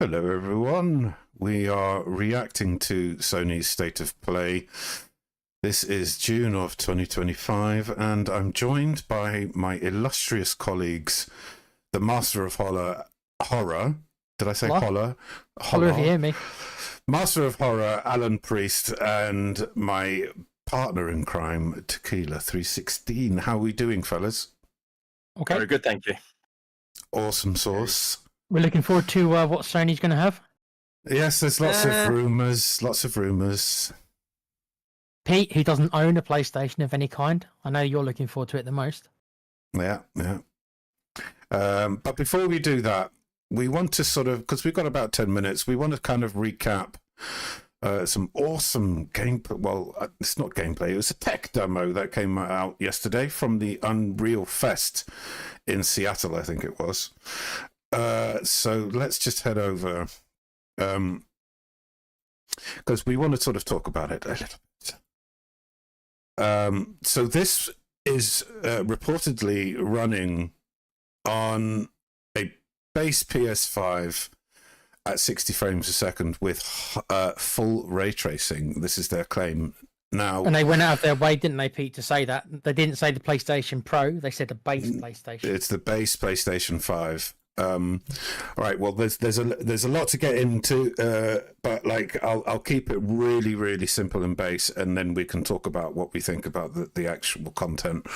Hello, everyone. We are reacting to Sony's State of Play. This is June of 2025, and I'm joined by my illustrious colleagues, the Master of Horror. Did I say What? Horror? Holler if you hear me. Master of Horror, Alan Priest, and my partner in crime, Tequila 316. How are we doing, fellas? Okay. Very good, thank you. Awesome sauce. We're looking forward to what Sony's going to have. Yes, there's lots of rumours. Pete, who doesn't own a PlayStation of any kind, I know you're looking forward to it the most. Yeah. But before we do that, we want to because we've got about 10 minutes, we want to kind of recap some awesome gameplay. Well, it's not gameplay, it was a tech demo that came out yesterday from the Unreal Fest in Seattle, I think it was. So let's just head over, because we want to sort of talk about it a little bit. So this is reportedly running on a base PS5 at 60 frames a second with full ray tracing. This is their claim. Now, and they went out of their way, didn't they, Pete, to say that? They didn't say the PlayStation Pro, they said the base PlayStation. It's the base PlayStation 5. All right, well, there's a lot to get into, but like I'll keep it really, really simple and base, and then we can talk about what we think about the actual content.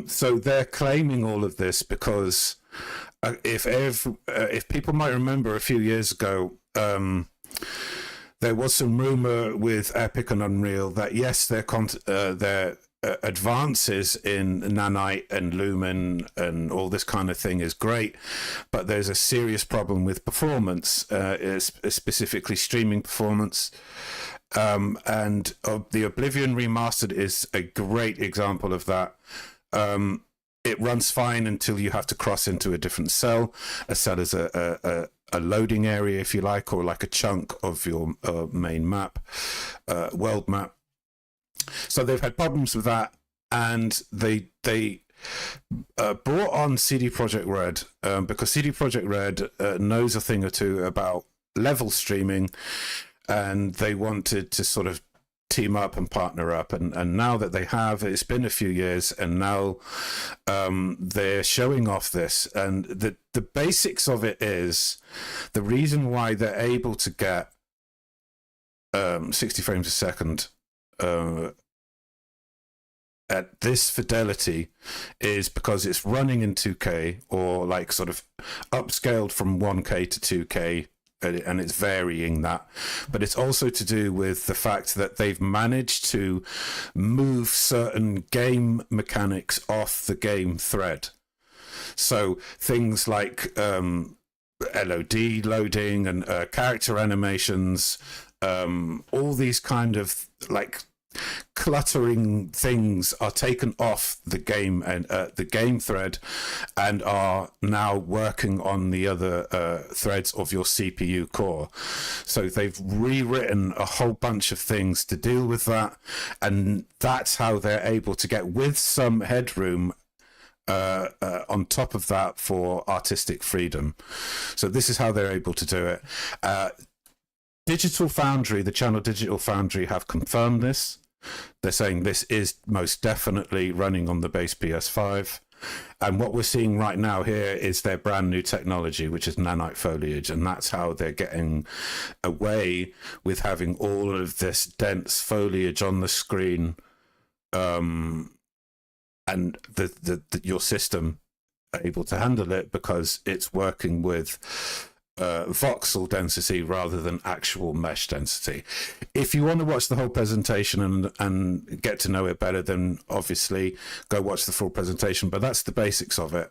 So they're claiming all of this because if people might remember a few years ago, there was some rumor with Epic and Unreal that yes, their advances in nanite and lumen and all this kind of thing is great, but there's a serious problem with performance, specifically streaming performance. And the Oblivion Remastered is a great example of that. It runs fine until you have to cross into a different cell. A cell is a loading area, if you like, or like a chunk of your main map, world map. So they've had problems with that, and they brought on CD Projekt Red because CD Projekt Red knows a thing or two about level streaming, and they wanted to sort of team up and partner up, and now that they have, it's been a few years, and now they're showing off this, and the basics of it is the reason why they're able to get 60 frames a second at this fidelity is because it's running in 2K, or like sort of upscaled from 1K to 2K, and it's varying that. But it's also to do with the fact that they've managed to move certain game mechanics off the game thread. So things like LOD loading and character animations, all these kind of like cluttering things are taken off the game and the game thread, and are now working on the other threads of your CPU core. So they've rewritten a whole bunch of things to deal with that, and that's how they're able to get, with some headroom on top of that, for artistic freedom. So this is how they're able to do it. Digital Foundry, the channel Digital Foundry, have confirmed this. They're saying this is most definitely running on the base PS5. And what we're seeing right now here is their brand new technology, which is nanite foliage. And that's how they're getting away with having all of this dense foliage on the screen. And your system able to handle it because it's working with voxel density rather than actual mesh density. If you want to watch the whole presentation and get to know it better, then obviously go watch the full presentation, but that's the basics of it.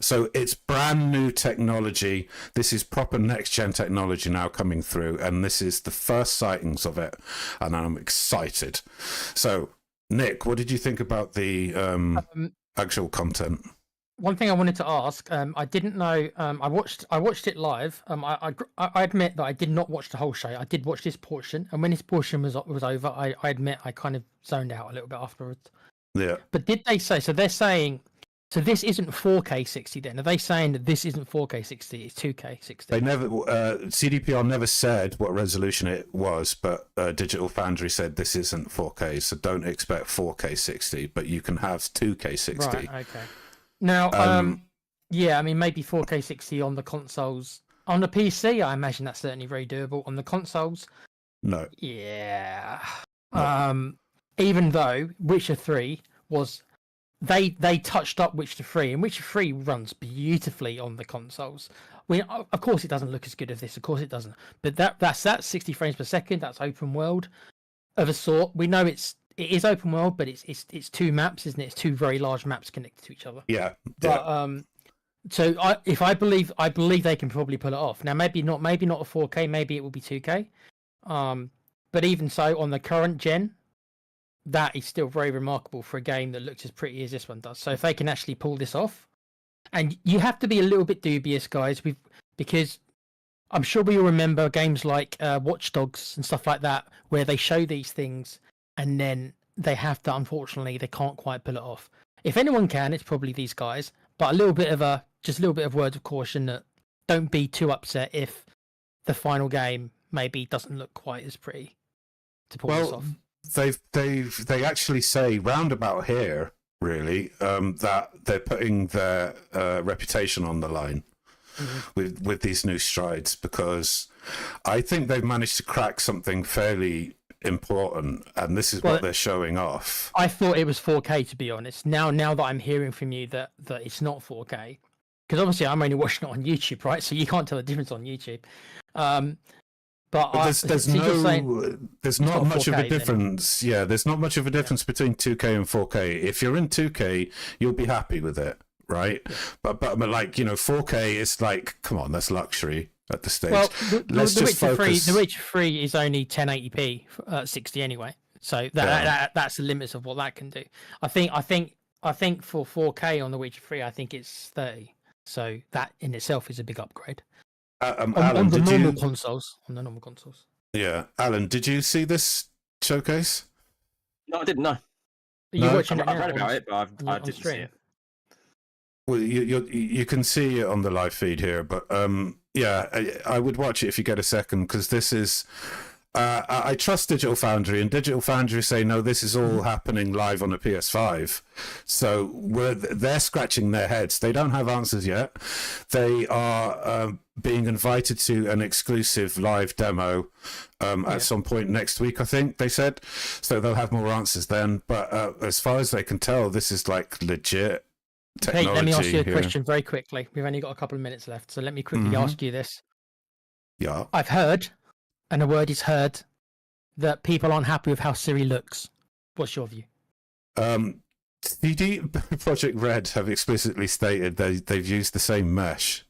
So it's brand new technology. This is proper next-gen technology now coming through, and this is the first sightings of it, and I'm excited. So Nick, what did you think about the actual content? One thing I wanted to ask, I didn't know. I watched it live. I admit that I did not watch the whole show. I did watch this portion, and when this portion was over, I admit I kind of zoned out a little bit afterwards. Yeah. But did they say? So they're saying So this isn't 4K 60 then? Are they saying that this isn't 4K 60, it's 2K 60? They never, CDPR never said what resolution it was, but Digital Foundry said this isn't 4K, so don't expect 4K 60, but you can have 2K 60. Right, okay. Now, yeah, I mean, maybe 4K 60 on the consoles. On the PC, I imagine that's certainly very doable. On the consoles, No. yeah. No. Even though Witcher 3 was... They touched up Witcher 3, and Witcher 3 runs beautifully on the consoles. I mean, of course, it doesn't look as good as this. Of course, it doesn't. But that's 60 frames per second. That's open world of a sort. We know it is open world, but it's two maps, isn't it? It's two very large maps connected to each other. Yeah. But so I believe they can probably pull it off. Now, maybe not a 4K. Maybe it will be 2K. But even so, on the current gen, that is still very remarkable for a game that looks as pretty as this one does. So if they can actually pull this off, and you have to be a little bit dubious, guys, because I'm sure we all remember games like Watch Dogs and stuff like that, where they show these things and then they have to, unfortunately, they can't quite pull it off. If anyone can, it's probably these guys. But a little bit of words of caution that don't be too upset if the final game maybe doesn't look quite as pretty to pull this off. They actually say roundabout here, really, that they're putting their reputation on the line with these new strides, because I think they've managed to crack something fairly important, and this is what they're showing off. I thought it was 4K, to be honest. Now that I'm hearing from you that it's not 4K, because obviously I'm only watching it on YouTube, right? So you can't tell the difference on YouTube. But there's not much of a difference. Yeah, there's not much of a difference between 2K and 4K. If you're in 2K, you'll be happy with it, right? Yeah. But like, 4K is like, come on, that's luxury at the stage. Well, the Witcher 3 is only 1080p 60 anyway, so that's the limits of what that can do. I think for 4K on the Witcher 3, I think it's 30. So that in itself is a big upgrade. Alan, on the normal consoles. Yeah, Alan, did you see this showcase? No, I didn't know. You're watching it now? I've read about it, but I didn't see it. Well, you can see it on the live feed here, but yeah, I would watch it if you get a second, because this is. I trust Digital Foundry, and Digital Foundry say no, this is all happening live on a PS5. So they're scratching their heads. They don't have answers yet. They are being invited to an exclusive live demo at some point next week, I think they said. So they'll have more answers then. But as far as they can tell, this is like legit technology. Hey, let me ask you a question very quickly. We've only got a couple of minutes left, so let me quickly ask you this. Yeah. I've heard, and the word is heard, that people aren't happy with how Siri looks. What's your view? CD Projekt Red have explicitly stated they've used the same mesh.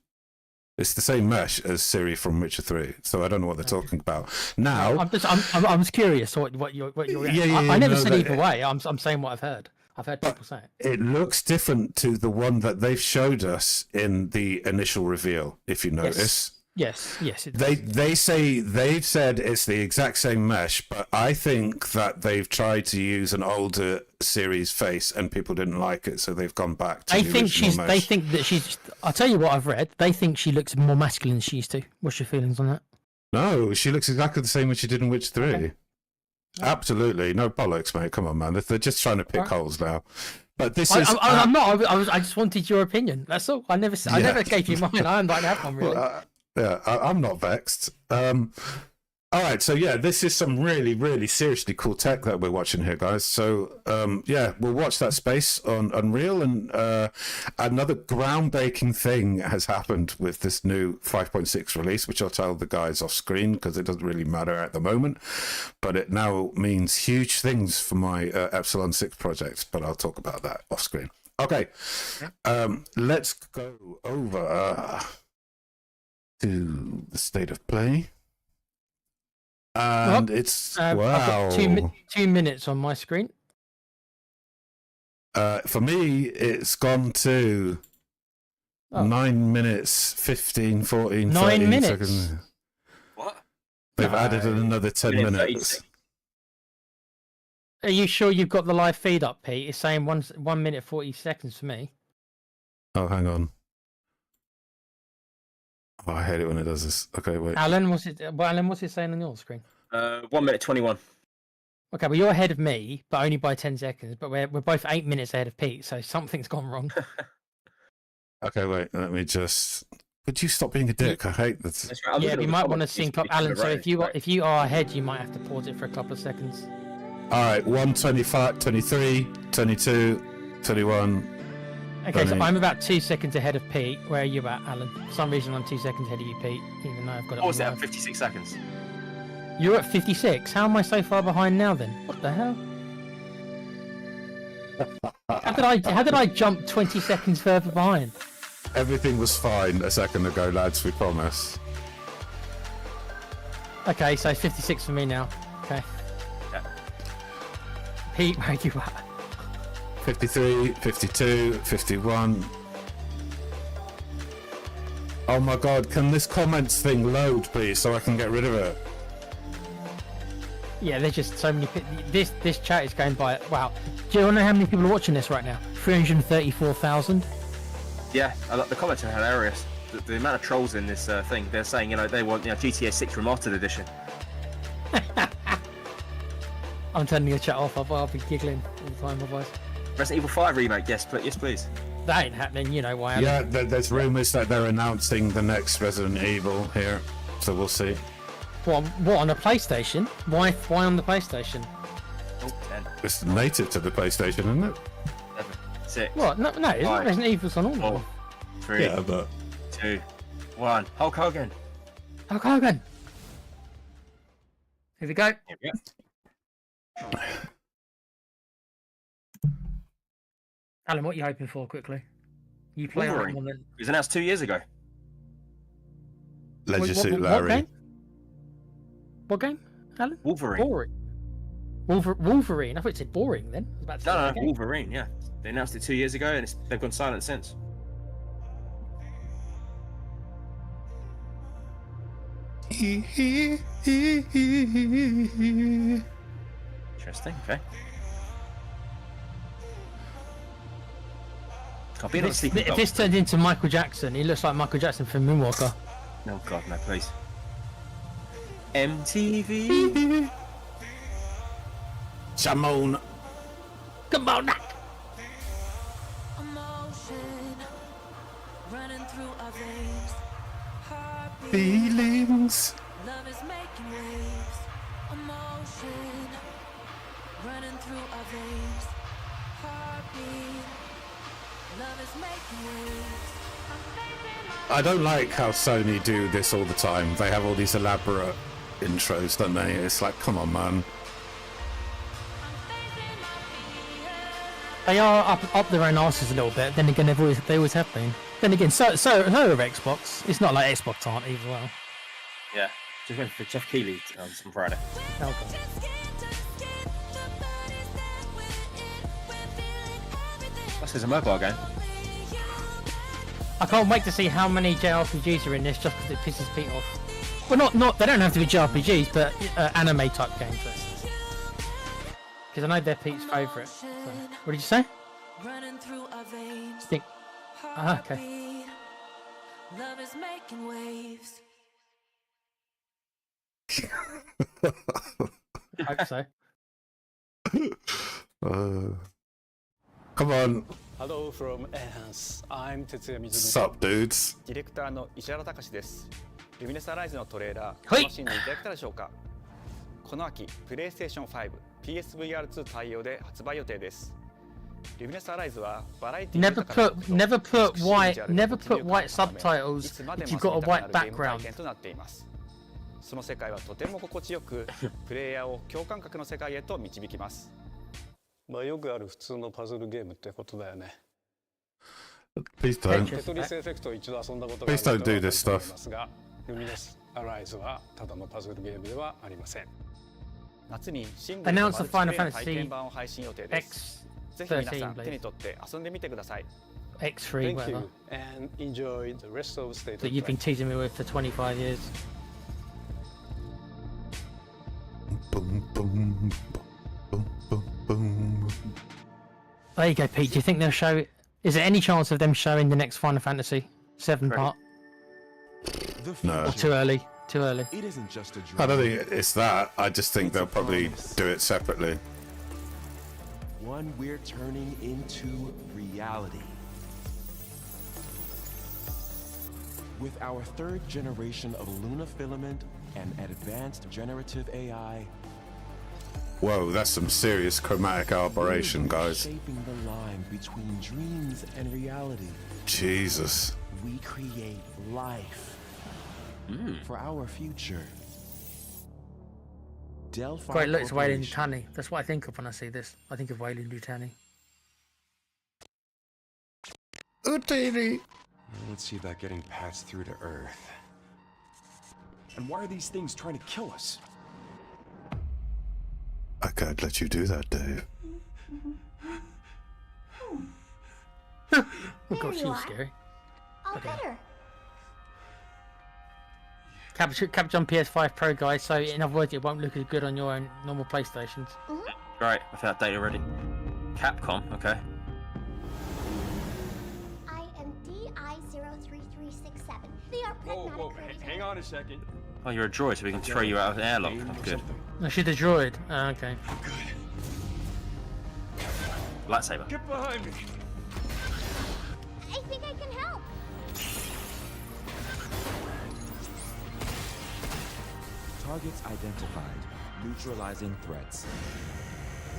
It's the same mesh as Siri from Witcher 3, so I don't know what they're talking about. Now, I'm curious what you're. I never said either way. I'm saying what I've heard. I've heard people say it. It looks different to the one that they've showed us in the initial reveal. If you notice. Yes. It they've said it's the exact same mesh, but I think that they've tried to use an older series face and people didn't like it, so they've gone back to the original mesh. They think that she's. I'll tell you what I've read. They think she looks more masculine than she used to. What's your feelings on that? No, she looks exactly the same as she did in Witcher 3. Okay. Absolutely, no bollocks, mate. Come on, man. They're just trying to pick holes now. But this is. I'm not. I just wanted your opinion. That's all. I never gave you mine. I don't have one really. Yeah, I'm not vexed. All right, so yeah, this is some really, really seriously cool tech that we're watching here, guys. So yeah, we'll watch that space on Unreal, and another groundbreaking thing has happened with this new 5.6 release, which I'll tell the guys off screen because it doesn't really matter at the moment, but it now means huge things for my Epsilon 6 project, but I'll talk about that off screen. Okay, let's go over to the state of play, and it's wow. I've got 2 minutes on my screen. For me, it's gone to 9 minutes, 15, 14, 9 minutes. Seconds. What? They've added another 10 minutes. Are you sure you've got the live feed up, Pete? It's saying 1 minute 40 seconds for me. Oh, hang on. Oh, I hate it when it does this. Okay, wait. Alan, what's it saying on your screen? 1 minute 21. Okay, well, you're ahead of me, but only by 10 seconds. But we're both 8 minutes ahead of Pete, so something's gone wrong. Okay, wait. Let me just. Would you stop being a dick? I hate this. That's right, I'm Yeah, looking you at the might want to comments, sync it's up, Alan. So right. if you are ahead, you might have to pause it for a couple of seconds. All right, 1:25, 23, 22, 21. Okay, so Funny. I'm about 2 seconds ahead of Pete. Where are you at, Alan? For some reason, I'm 2 seconds ahead of you, Pete, even though I've got it What was on that? live. 56 seconds. You're at 56. How am I so far behind now, then? What the hell? How did I jump 20 seconds further behind? Everything was fine a second ago, lads. We promise. Okay, so 56 for me now. Okay. Yeah. Pete, where are you at? 53, 52, 51. Oh my god, can this comments thing load, please, so I can get rid of it? Yeah, there's just so many. This chat is going by. Wow. Do you want to know how many people are watching this right now? 334,000. Yeah, the comments are hilarious. The amount of trolls in this thing, they're saying, they want GTA 6 Remastered Edition. I'm turning the chat off. I'll be giggling all the time, otherwise. Resident Evil 5 remake, yes, please. That ain't happening. You know why? Yeah, there's rumours that they're announcing the next Resident Evil here, so we'll see. What on a PlayStation? Why on the PlayStation? Oh, 10, It's native to the PlayStation, isn't it? 7, 6, What? No, it's not. Five. Resident Evil's on all of 4, them. 3, Yeah, but 2, 1. Hulk Hogan. Hulk Hogan. Here we go. Here we go. Alan, what are you hoping for, quickly? You play on Wolverine. one that... It was announced 2 years ago. Leisure Suit What Larry. game? What game, Alan? Wolverine. Boring. Wolverine. I thought it said boring then. I was about to say No, that game. Wolverine, yeah. They announced it 2 years ago and they've gone silent since. Interesting, okay. Can't be another sleeping If dog. this turned into Michael Jackson, he looks like Michael Jackson from Moonwalker. No, God, no, please. MTV. Jamon. Come on, now. Emotion running through our veins. Heartbeat, Feelings. love is making waves. Emotion running through our veins. Heartbeat, love is making waves. I don't like how Sony do this all the time. They have all these elaborate intros, don't they? It's like, come on, man. They are up their own asses a little bit. Then again, they always have been. Then again, so of Xbox. It's not like Xbox aren't either. Well, Yeah, just went for Jeff Keighley on Friday. oh god. This is a mobile game. I can't wait to see how many JRPGs are in this, just because it pisses Pete off. Well, not they don't have to be JRPGs, but anime type games. Because I know they're Pete's favourite. So. What did you say? Running through our veins. Think. Ah, okay. Heartbeat, love is making waves. I hope so. Come on. Hello from Enhance. I'm Tetsuya Mizuguchi. Sup, dudes? ディレクターの石原隆です。ルミネスアライズのトレーラー、はい楽しんでいただけたでしょうか。この秋、PlayStation 5、PSVR2 対応で発売予定です。ルミネスアライズはバラエティ Never put white subtitles if you've got a white background. となっています。その世界はとても心地よく、プレイヤーを共感覚の世界へと導きます。まあよくある普通のパズルゲームってことだよね。 Please don't. テトリスエフェクトを一度遊んだことがあ Please don't do this stuff. ますが、ルミネスアライズはただのパズルゲームではありません。夏にシングルとマルチプレイの体験版を配信予定です。ぜひ皆さん手に取って遊んでみてください。X3, Thank whatever. you and enjoy the rest of State That of you've been Play. teasing me with for 25 years. Boom, boom, boom, boom, boom. There you go, Pete. Do you think they'll show Is there any chance of them showing the next Final Fantasy 7 part? No. Or too early? Too early. It isn't just a dream. I don't think it's that. I just think they'll probably do it separately. One we're turning into reality. With our third generation of Luna filament and advanced generative AI, Whoa, that's some serious chromatic aberration, guys. shaping the line between dreams and reality. Jesus. We create life for our future. Delphi Great looks, Wayland Corporation. Yutani. That's what I think of when I see this. I think of Wayland Yutani. Utini. Let's see about getting passed through to Earth. And why are these things trying to kill us? I can't let you do that, Dave. Oh There gosh, you she's are. scary. All Okay. better. Capture on PS5 Pro, guys. So in other words, it won't look as good on your own normal PlayStations. Right, I found data already. Capcom, okay. I am DI03367. They are pragmatic creators. Hang on a second. Oh, you're a droid, so we can throw you out of an airlock. Aim That's or good. something. I should have droid. Okay. Lightsaber. Get behind me. I think I can help. Targets identified. Neutralizing threats.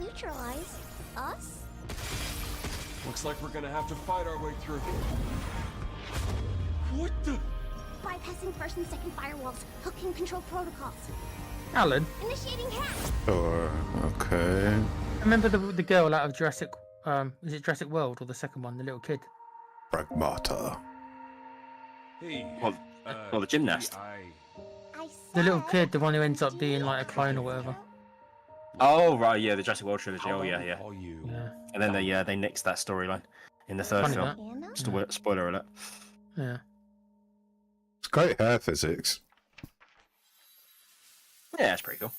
Neutralize us? Looks like we're gonna have to fight our way through. What the? Bypassing first and second firewalls. Hooking control protocols. Alan, Initiating hack. Sure. Okay. remember the girl out of Jurassic? Is it Jurassic World or the second one? The little kid. Pragmata. Hey. Well, the gymnast. I The little said- kid, the one who ends up being like a clone or whatever. Oh, right, yeah, the Jurassic World trilogy. Oh, yeah, yeah. Call you. Yeah. And then they nixed that storyline in the third Funny film. that. Anna? Spoiler alert. Yeah. It's great hair physics. Yeah, it's pretty cool.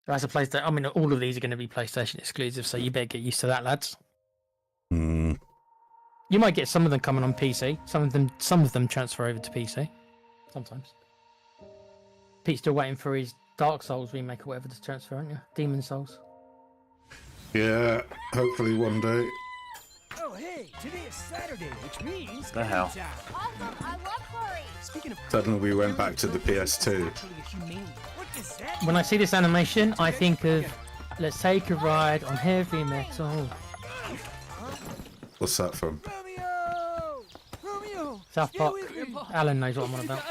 As a PlayStation, I mean, all of these are going to be PlayStation exclusive, so you better get used to that, lads. Hmm. You might get some of them coming on PC. Some of them transfer over to PC. Sometimes. Pete's still waiting for his Dark Souls remake or whatever to transfer, aren't you? Demon Souls. Yeah, hopefully one day. Oh, hey, today is Saturday, which means The hell? game time. Awesome. I love curry. Speaking of Suddenly we went back to the PS2. actually a humane. What does that When I see this animation, I think of let's take a ride on heavy metal. What's that from? Romeo! Romeo! South Stay Park. with me. Alan knows what I'm on about.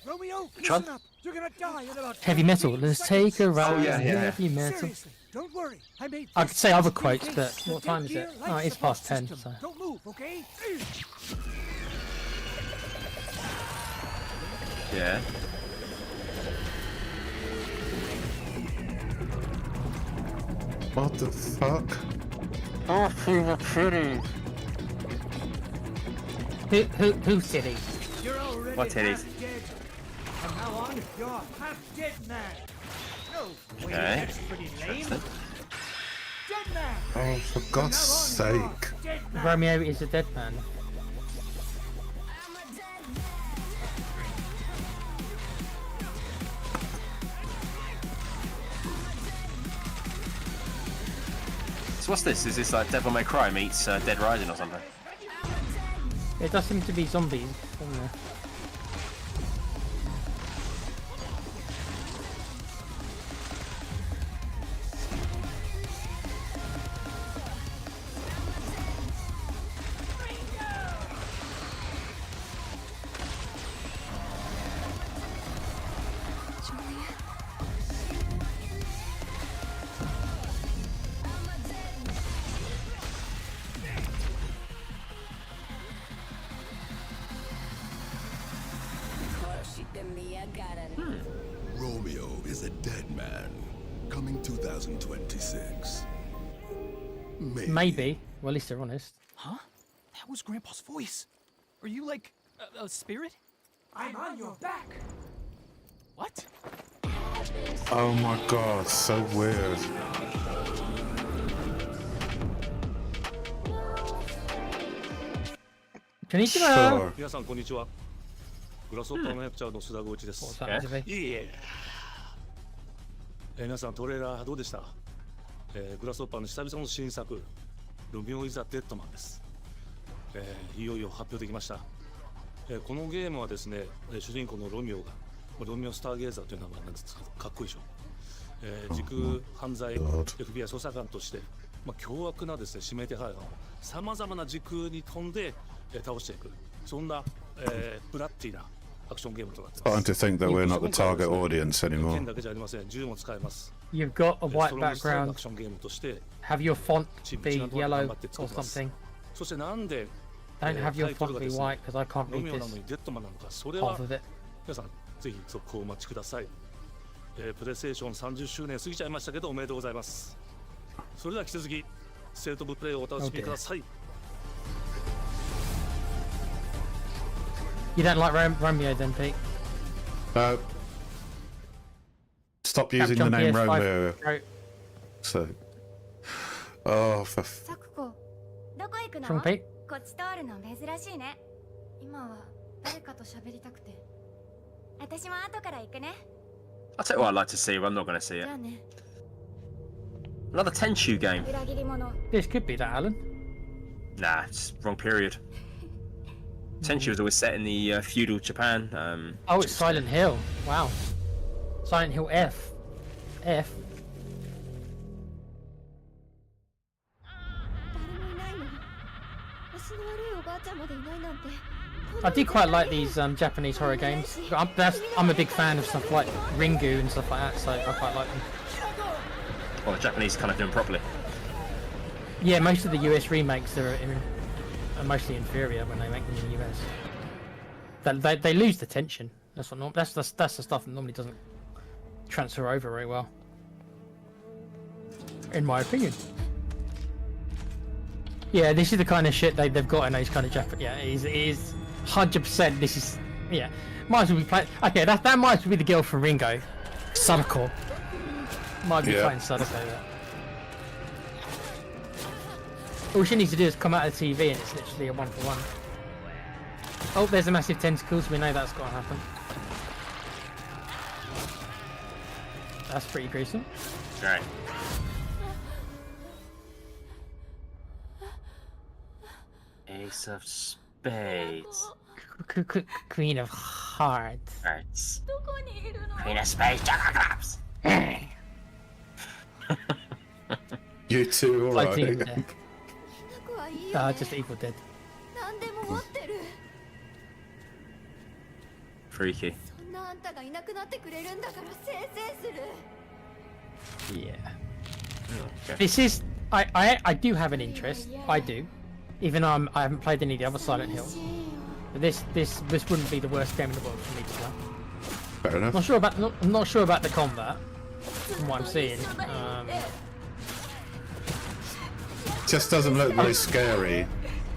Romeo, Which one? listen up. You're gonna die in about Heavy 10 metal. million Let's take a seconds. ride yeah, on yeah. heavy metal. Seriously, don't worry. I made I this. could say other It's quotes, case. but The what time is Dead it? Gear Oh, life it's support past 10, system. so. Don't move, okay? Yeah. What the fuck? Oh, who city? You're already What titties? half dead. From now on, you're half dead man. No, wait, Okay. that's pretty lame. Interesting. Dead man. Oh, for God's sake. Dead man. Romeo is a dead man. So what's this? Is this like Devil May Cry meets Dead Rising or something? It does seem to be zombies, doesn't there? Romeo is a dead man. Coming 2026. Maybe. Well, at least they're honest. Huh? That was Grandpa's voice. Are you like a spirit? I'm on your back. What? Oh my God, so weird. Sure. 皆さんこんにちは。グラスホッパーの役者の須田剛一です。いえ。皆さんトレーラーどうでした？グラスホッパーの久々の新作ロミオ・イザ・デッドマンです。いよいよ発表できました。このゲームはですね、主人公のロミオがロミオ・スターゲーザーという名前なんですけど、かっこいいでしょ。時空犯罪 FBI 捜査官として、凶悪なですね指名手配犯をさまざまな時空に飛んで、倒していく、そんな、ブラッディなアクションゲームとなっています。 Starting to think that we're not the target audience anymore. 剣だけじゃありません。銃も使えます。 You've got a white ストロングスタイルのア background. クションゲームとして Have your font チーム be チームと頑 yellow 張って作 or ってます。 something. そしてなんで Don't have タ your イトル font が be ですね white because I can't ロ read ミオな this のにデッドマンなのか、それ half は of it. 皆さんぜひ続行お待ちください。プレイステーション30周年過ぎちゃいましたけどおめでとうございます。それでは引き続きステートオブプレイをお楽しみください。 You don't like Romeo then, Pete? Stop using the Capcom name PS5 Romeo. Pro. So, oh, for サクコ、どこ行くの？ From Pete? こっち通るの珍しいね。今は誰かと喋りたくて。私も後から行くね。 I'll tell you what I'd like to see, but I'm not going to see it. じゃあね。 Another Tenchu game. 裏切り者。 This could be that, Alan. Nah, it's wrong period. Tenchu was always set in the feudal Japan. Oh, it's Silent Hill. Wow. Silent Hill F. F. 誰もいないの。足の悪いおばあちゃんまでいないなんて。 I do quite like these Japanese horror games. I'm a big fan of stuff like Ringu and stuff like that, so I quite like them. Well, the Japanese kind of do them properly. Yeah, most of the US remakes are mostly inferior when they make them in the US. They lose the tension. That's the stuff that normally doesn't transfer over very well, in my opinion. Yeah, this is the kind of shit they've got in those kind of Japan. Yeah, it is 100%. This is, yeah. Might as well be playing. Okay, that might as well be the girl from Ringo, Sadako. Might be playing Sadako. Yeah. All she needs to do is come out of the TV and it's literally a 1-for-1. Oh, there's a massive tentacles. We know that's got to happen. That's pretty gruesome. Right. Ace of Spades. Queen of Hearts. Hearts. Queen of Spades, Jack of Clubs. you two, Like alright. Just Evil Dead. Freaky. Yeah. Okay. This is I do have an interest. I do, even though I haven't played any of the other Silent Hill. But this wouldn't be the worst game in the world for me to play. Fair enough. I'm not sure about the combat from what I'm seeing. Just doesn't look very scary.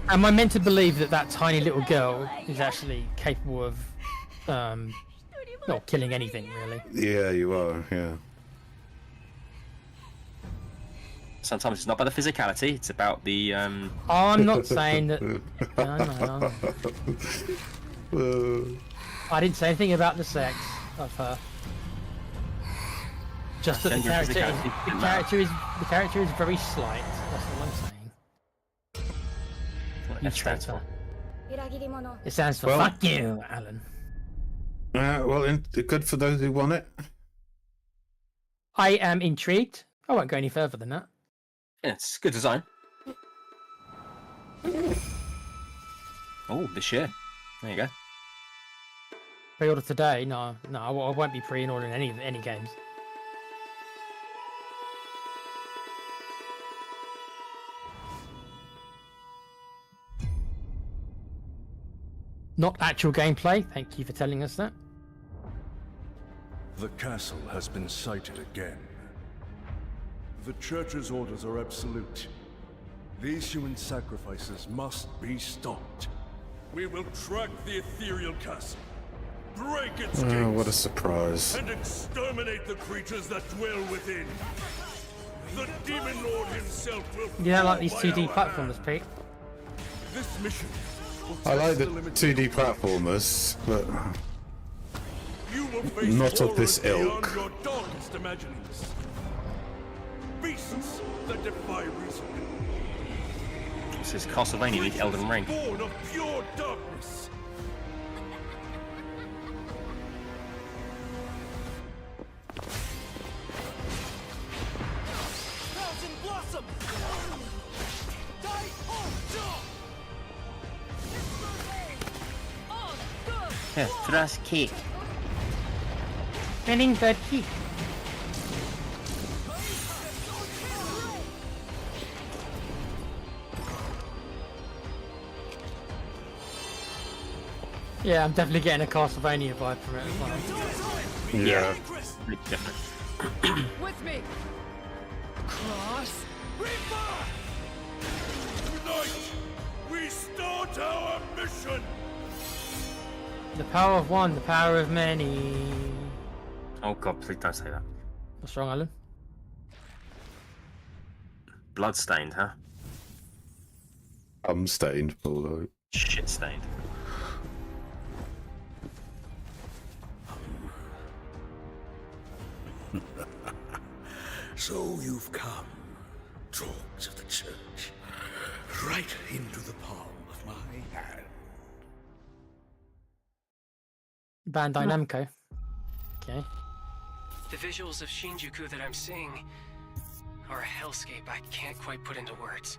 Am I meant to believe that tiny little girl is actually capable of not killing anything really? Yeah, you are. Yeah. Sometimes it's not about the physicality; it's about the. I'm not saying that. No. I didn't say anything about the sex of her. Just that the character is very slight. That's all I'm saying. You traitor. It stands for fuck you, Alan. Well, good for those who want it. I am intrigued. I won't go any further than that. Yeah, it's good design. Oh, this year. There you go. Pre-order today? No, I won't be pre-ordering any games. Not actual gameplay. Thank you for telling us that. The castle has been sighted again. The Church's orders are absolute. These human sacrifices must be stopped. We will track the ethereal castle, break its gates, Oh, what a surprise. and exterminate the creatures that dwell within. The Demon Lord himself will You don't like fall these by 2D our platformers, hand. Pete? This mission I like the 2D platformers, but You will face not of this horrors ilk. beyond your darkest imaginings. Beasts that defy reason. This is Castlevania with Elden Ring. Born of pure darkness. Yeah, thrust kick. Spinning bird kick. Yeah, I'm definitely getting a Castlevania vibe from it as well. Yeah. Big difference. With me. Cross. Tonight, we start our mission. The power of one, the power of many. Oh god, please don't say that. What's wrong, Alan? Bloodstained, huh? Stained, although. Shit stained. So you've come, dogs of the church, right into the palm of my hand. Bandai Namco. Okay. The visuals of Shinjuku that I'm seeing are a hellscape I can't quite put into words.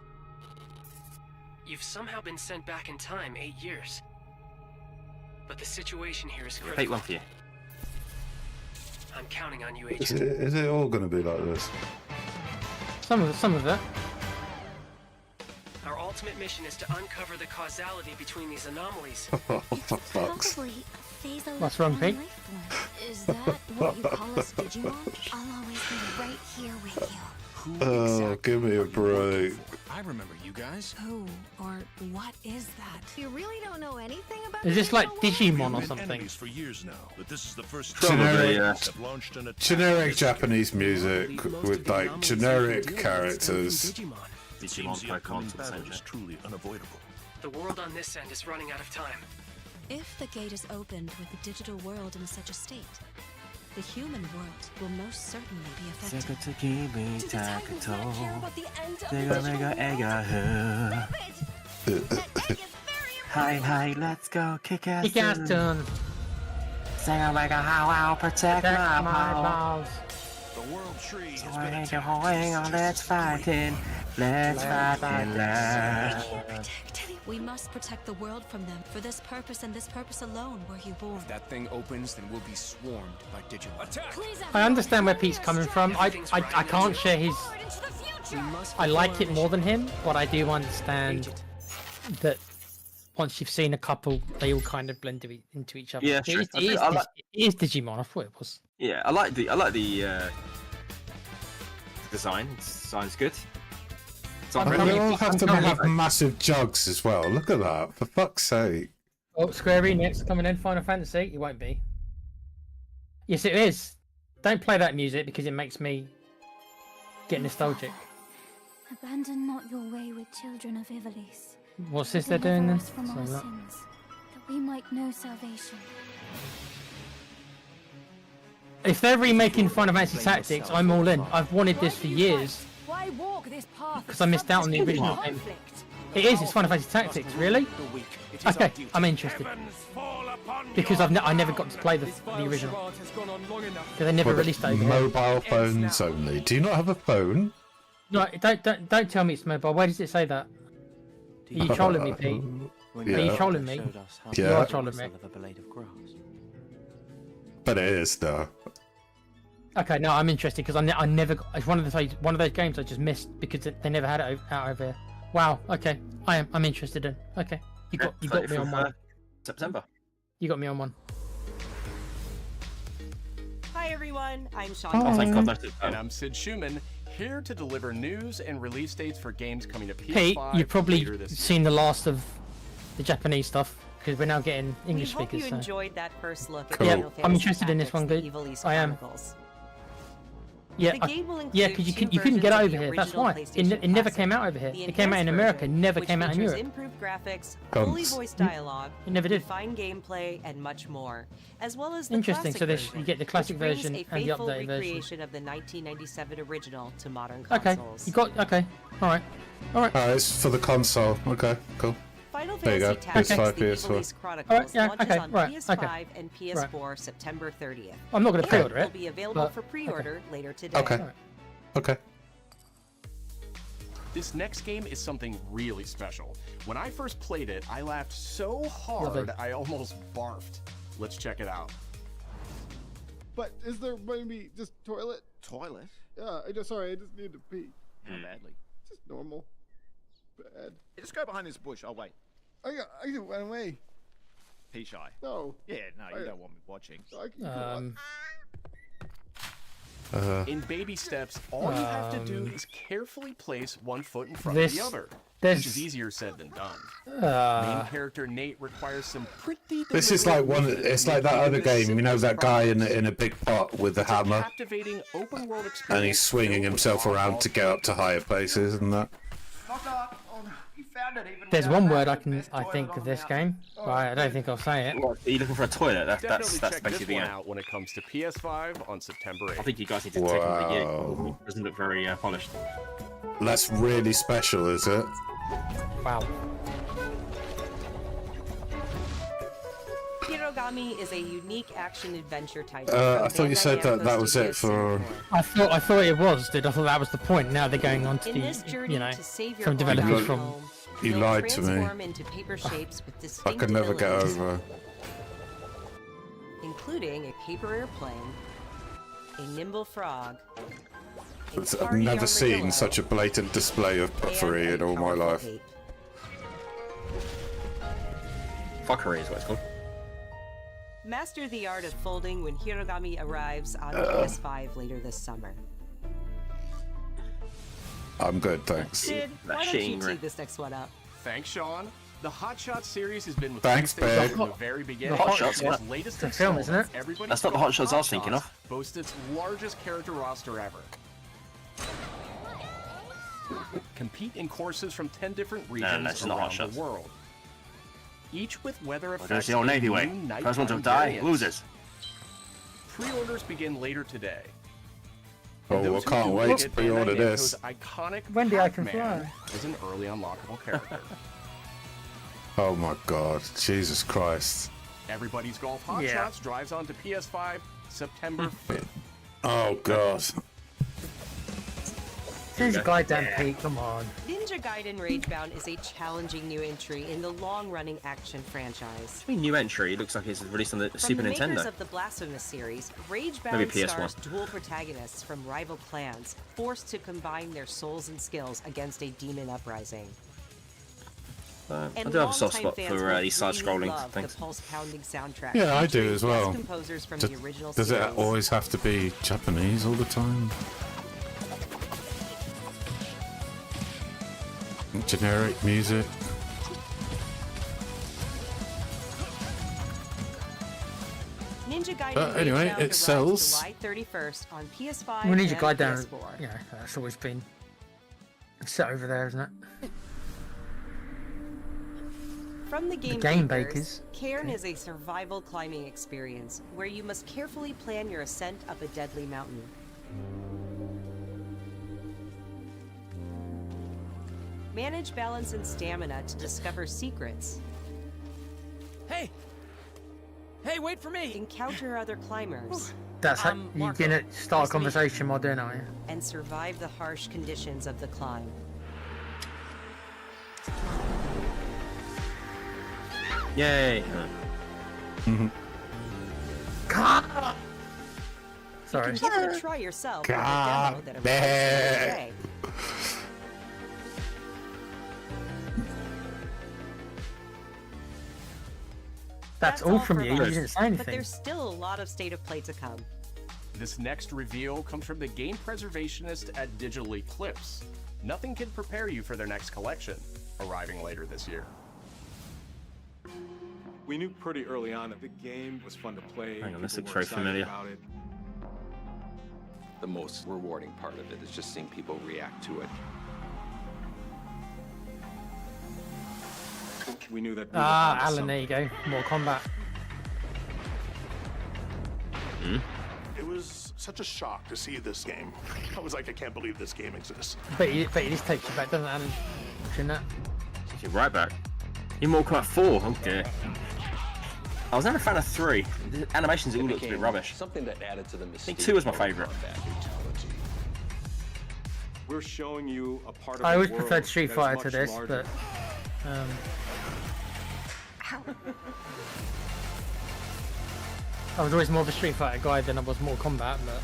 You've somehow been sent back in time 8 years. But the situation here is critical. Take one for you. I'm counting on you, Is Agent. it all going to be like this? Some of it. Our ultimate mission is to uncover the causality between these anomalies. Oh, for fuck's. Probably a phase of What's wrong, Pete? Is that what you call us, Digimon? I'll always be right here with you. Oh, give me a break. I remember you guys. Who or what is that? You really don't know anything about Is this like Digimon or Been something? enemies for years now, but this is the first Generic- time have launched an attack. Generic Japanese music with like generic characters. Digimon. Digimon Pokemon to the same is shit. truly unavoidable. The world on this end is running out of time. If the gate is opened with the digital world in such a state, the human world will most certainly be affected. Do the Titans not care about the end of the Hi, let's go kick ass. Kick ass tune. Sing a like a how protect my balls. The world tree has So been I ain't attacked. going on, let's fight it. Let's fight it, let's. We must protect the world from them. For this purpose and this purpose alone were you born. If that thing opens, then we'll be swarmed by Digimon. Attack! I understand where Pete's coming from. I can't share his. I like it more than him, but I do understand that once you've seen a couple, they all kind of blend into each other. Yeah, It sure. is- it is Digimon. I thought it was. Yeah, I like the design. Design's good. So I'm And coming- they all have to I'm coming- have massive jugs as well. Look at that, for fuck's sake. Oh, Square Enix coming in Final Fantasy. It won't be. Yes, it is. Don't play that music because it makes me get nostalgic. Abandon not your way with children of Ivalice. What's this they're doing then? From our So that- sins, that we might know salvation. If they're remaking Final Fantasy Tactics, I'm all in. I've wanted this for years Why walk this path? because I missed out on the original game. It is. It's Final Fantasy Tactics, really? Okay, I'm interested because I never got to play the original because they never For the released it. over here. mobile phones only. Do you not have a phone? No, don't tell me it's mobile. Where does it say that? Are you trolling me, Pete? Are you Yeah. trolling me? You Yeah. are trolling me. But it is though. Okay, no, I'm interested because I never got. It's one of those games I just missed because they never had it out over here. Wow. Okay, I'm interested in. Okay, you got me on one. September. You got me on one. Hi everyone, I'm Sean. Oh, thank God. And I'm Sid Schumann, here to deliver news and release dates for games coming to PS5 Pete, you've probably later this seen the last of the Japanese stuff because we're now getting English we hope speakers. you so. enjoyed that first look at Cool. Yeah, Final I'm Fantasy interested in this Tactics, one, the good. Ivalice I am. Chronicles. Yeah, The game will yeah, include because two you couldn't get versions of over the here. That's original why PlayStation it never Classic. came out over here. The It came out in enhanced America, version, never which came out in features Europe. improved graphics, Cunts. fully voiced dialogue, It never did. refined gameplay, and much more, as well as the Interesting. classic So version, you get the classic which brings version a and the faithful updated version. recreation of the 1997 original to modern Okay, consoles. you got okay. All right, all right. It's for the console. Okay, cool. Final There you go. Fantasy Tactics: PS5, The PS4. Evil East Chronicles Alright, yeah, launches okay, on right, PS5 okay. and PS4 September 30th. I'm not going to And pre-order will it. be available but- for pre-order later today. Okay. Okay. This next game is something really special. When I first played it, I laughed so hard Lovely. I almost barfed. Let's check it out. But is there maybe just toilet? Toilet? Yeah, I just need to pee. How badly? Just normal. Bad. Just go behind this bush. I'll wait. I can run away. Pee shy. No. Yeah, no, you don't want me watching. In baby steps, all you have to do is carefully place one foot in front This- of the other, this- which is easier said than done. Uh, Main character Nate requires some pretty. This is like one. It's like that other game. You know that guy in a big pot with the hammer, Captivating open world experience. and he's swinging himself around to get up to higher places and that. There's one word I think of this game. Right, I don't think I'll say it. What, are you looking for a toilet? That's Definitely check basically this the one game. out when it comes to PS5 on September 8th. I think you guys need to take another year. Wow. It doesn't look very polished. That's really special, is it? Wow. Hirogami is a unique action adventure title. I thought you said that was it for. I thought it was, dude. I thought that was the point. Now they're going on to In this the, journey you know, to save your from developers home, from. You you'll lied to me. transform into paper shapes with I distinct could never get abilities, over. including a paper airplane, a nimble frog, I've never seen such a blatant display of puffery in all my life. Fuckery is what it's called. Master the art of folding when Hirogami arrives on PS5 later this summer. I'm good, thanks. Sid, why don't you tee this next one up? Thanks, Sean. The Hot Shots series has been with Thanks, PlayStation babe. from the very beginning. Hot Shots, Its what? latest It's a film, isn't it? installment, Everybody's That's not the Going Hot Shots I was thinking Shots, of. boasts its largest character roster ever. Compete in courses from 10 different regions that's not Hot around Shots. the world. Each with weather Well, effects. there's the old Navy and way. new First one to nighttime die variants. loses. Pre-orders begin later today. Oh, And I those who can't do wait get to Bandai pre-order Namco's this. iconic Wendy, I can Pac-Man fly. is an early unlockable character. Oh my god, Jesus Christ. Everybody's Golf Hot Yeah. Shots drives onto PS5 September 5th. Oh god. Ninja Gaiden Pete, come on. Ninja Gaiden Ragebound is a challenging new entry in the long-running action franchise. I mean, new entry. It looks like it's released on the From Super the makers Nintendo. of the Blasphemous series, Maybe Ragebound PS1. stars dual protagonists from rival clans, forced to combine their souls and skills against a demon uprising. I And do have a soft longtime spot fans for will these really side-scrolling love things. The pulse-pounding soundtrack. Yeah, I do featuring as well. guest composers from Does, the original does it series. always have to be Japanese all the time? Generic music. Ninja Gaiden Anyway, Ragebound it arrives sells. July 31st on PS5 Well, Ninja and Gaiden, PS4. yeah, that's always been set over there, isn't it? From the Game, Game Bakers, Bakers. Cairn is a survival climbing experience where you must carefully plan your ascent up a deadly mountain. Manage balance and stamina to discover secrets. Hey! Hey, wait for me! Encounter other climbers That's how you're Marco. gonna start a Nice to meet you. conversation while doing it, are you? and survive the harsh conditions of the climb. Yay! Sorry. You can give it a try yourself with a God demo that arrives later today. That's all from for you. You us. didn't say But anything. there's still a lot of state of play to come. This next reveal comes from the game preservationist at Digital Eclipse. Nothing can prepare you for their next collection, arriving later this year. We knew pretty early on that the game was fun to play. Hang on, this people looks were very excited familiar. about it. the most rewarding part of it. Is just seeing people react to it. We knew that. Alan, there you go. More combat. It was such a shock to see this game. I was like, I can't believe this game exists. But it just takes you back, doesn't it, Alan? Watching that. Takes you right back. In Mortal Kombat 4, oh dear. I was never a fan of 3. The animations all looked a bit rubbish. Something that added to the mystique. I think 2 was my favourite. We're showing you a part of I the always world preferred Street that is Fighter much to this, larger. but I was always more of a Street Fighter guy than I was Mortal Kombat. But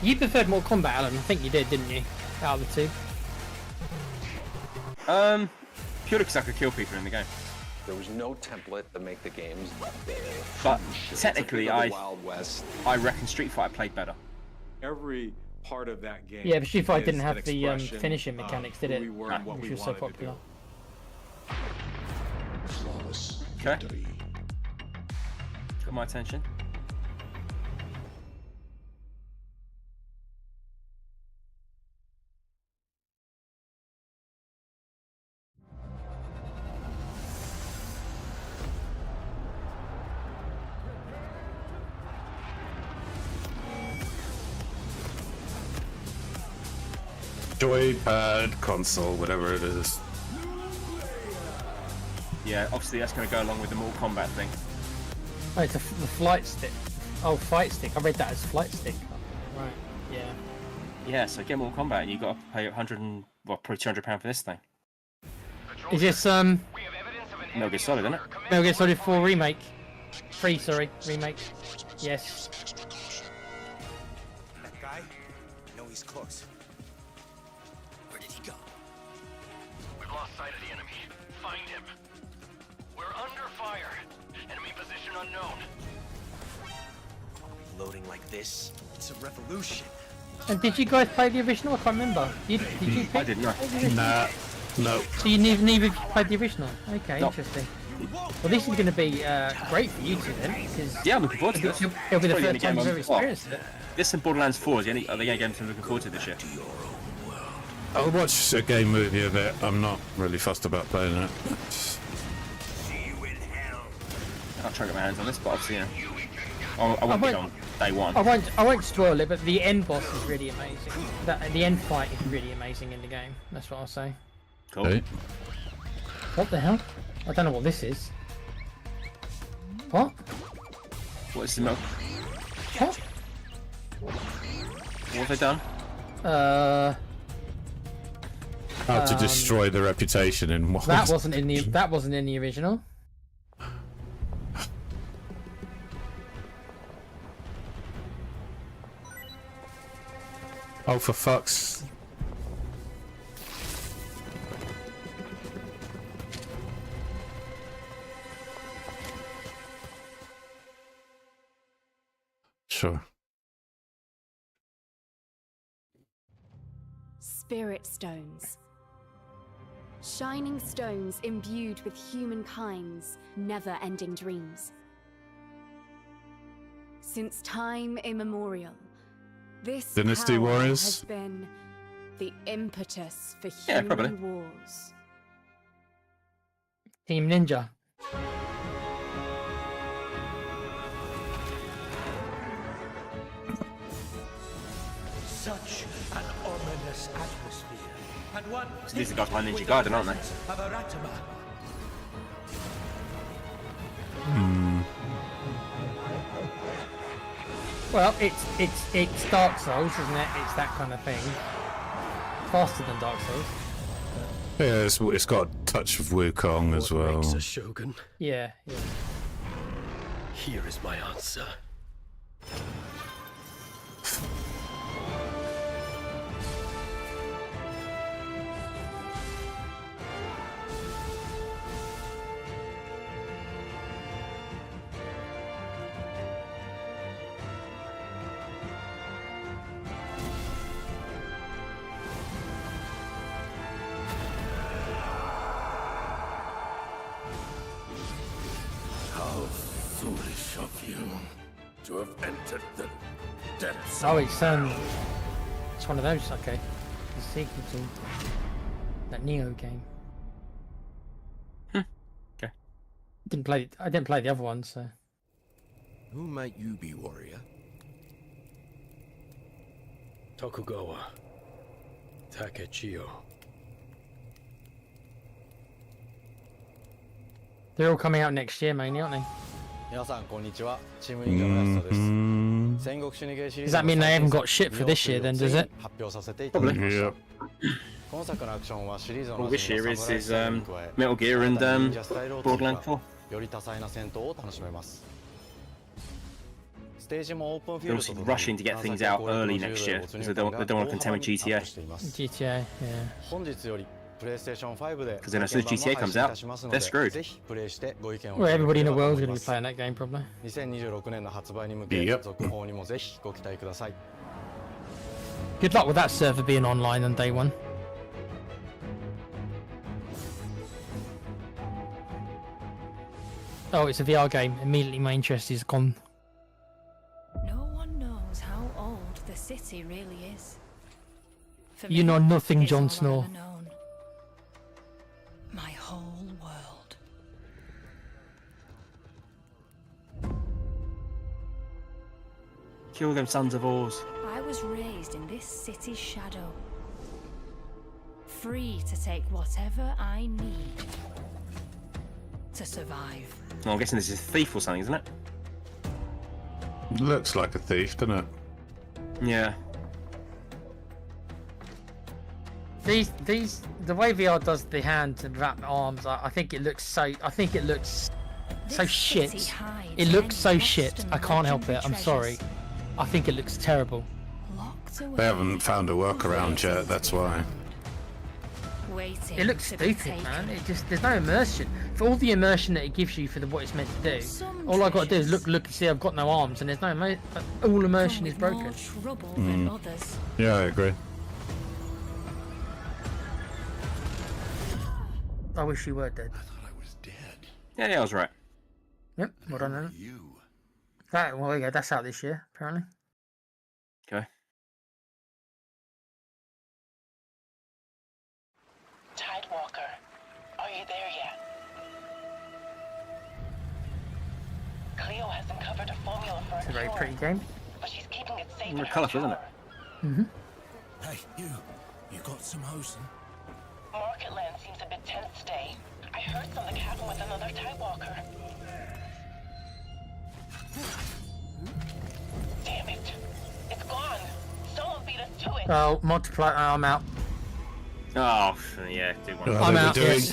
you preferred Mortal Kombat, Alan. I think you did, didn't you? Out of the two. Purely because I could kill people in the game. There was no template to make the games. But technically, I Wild West. reckon Street Fighter played better. Every part of that game. Yeah, but Street Fighter is didn't have an the expression finishing of mechanics, who did it? we were and what Which we was so wanted to do. popular. Okay. Got my attention. Joypad console, whatever it is. Yeah, obviously that's going to go along with the Mortal Kombat thing. Oh, it's the flight stick. Oh, fight stick. I read that as flight stick. Right. Yeah. Yeah, so get Mortal Kombat and you got to pay 100 and well, probably £200 for this thing. Is this Metal Gear Solid, isn't it? Metal Gear Solid 4 remake? 3, sorry, remake. Yes. That guy? I know he's close. Where did he go? We've lost sight of the enemy. Find him. We're under fire. Enemy position unknown. Loading like this? It's a revolution. And did you guys play the original? I can't remember. Did you I didn't know. Nah. No. So you neither played the original? Okay, No. interesting. Well, this is going to be great for you two then, because Yeah, I'm looking forward to this. it'll be the Probably first time you've ever well, experienced it. This and Borderlands 4 is the only games I'm looking forward to this year. I'll watch a game movie of it. I'm not really fussed about playing it. I'll try to get my hands on this, but obviously, I won't be on day one. I won't spoil it, but the end boss is really amazing. The end fight is really amazing in the game. That's what I'll say. Cool. Okay. What the hell? I don't know what this is. What? What is the milk? What? What have they done? How to destroy the reputation in what? That wasn't in the original. Oh, for fuck's. Sure. Spirit stones. Shining stones imbued with humankind's never-ending dreams. Since time immemorial, this Dynasty power Warriors? has been the impetus for Yeah, human probably. wars. Team Ninja. Such an ominous atmosphere. And one So these are guys behind Ninja Gaiden, aren't they? of Aratama. Well, it's Dark Souls, isn't it? It's that kind of thing. Faster than Dark Souls. Yeah, it's got a touch of Wukong as well. Makes a shogun. Yeah. Here is my answer. How foolish of you. to have entered the depths. Oh, it's one of those. Okay, the sequel to that Neo game. Okay. I didn't play the other one, so. Who might you be, warrior? Tokugawa Takechiyo. They're all coming out next year, mainly, aren't they? 皆さんこんにちは。チームインカムラストです。戦国シニゲーシリー Does ズ that mean they haven't got shit for this year then, does it? 発表させていただきました。 Yep. 今作のアクションはシリーズの Well, this year is Metal Gear and Borderlands 4. より多彩な戦闘を楽しめます。ステージもオープンフィー They're ルド obviously rushing to get things out early next year because they don't want to contend with GTA. GTA, yeah. 本日より PlayStation 5で Because then as soon as GTA comes out, they're screwed. ぜひプレイしてご意見を Well, everybody in the world is going to be playing that game, probably. 2026年の発売に向け Yep. 続報にもぜひご期待ください。 Good luck with that server being online on day one. Oh, it's a VR game. Immediately my interest is gone. No one knows how old the city really is. For You me, know nothing, it's Jon all Snow. I've known. My whole world. Kill them sons of Oars. I was raised in this city's shadow. Free to take whatever I need to survive. Oh, I'm guessing this is a thief or something, isn't it? Looks like a thief, doesn't it? Yeah. The way VR does the hands and wrap arms, I think it looks so shit. It looks so shit. I can't help it. I'm sorry. I think it looks terrible. They haven't found a workaround yet, that's why. It looks stupid, man. There's no immersion. For all the immersion that it gives you for what it's meant to do, all I've got to do is look and see I've got no arms, and there's no all immersion is broken. Yeah, I agree. I wish you were dead. Yeah, I was right. Yep, well done then. Well, yeah, that's out this year, apparently. Okay. Tidewalker, are you there yet? Cleo has uncovered a formula for It's a a very cure, pretty game. but she's keeping it safe in Very her colourful, isn't tower. it? Mm-hmm. Hey, you got some hosen? Marketland seems a bit tense today. I heard something happen with another Tidewalker. Damn it. It's gone. Someone beat us to it. Oh, multiplayer. I'm out. Oh, yeah, do one. I'm out. Yes.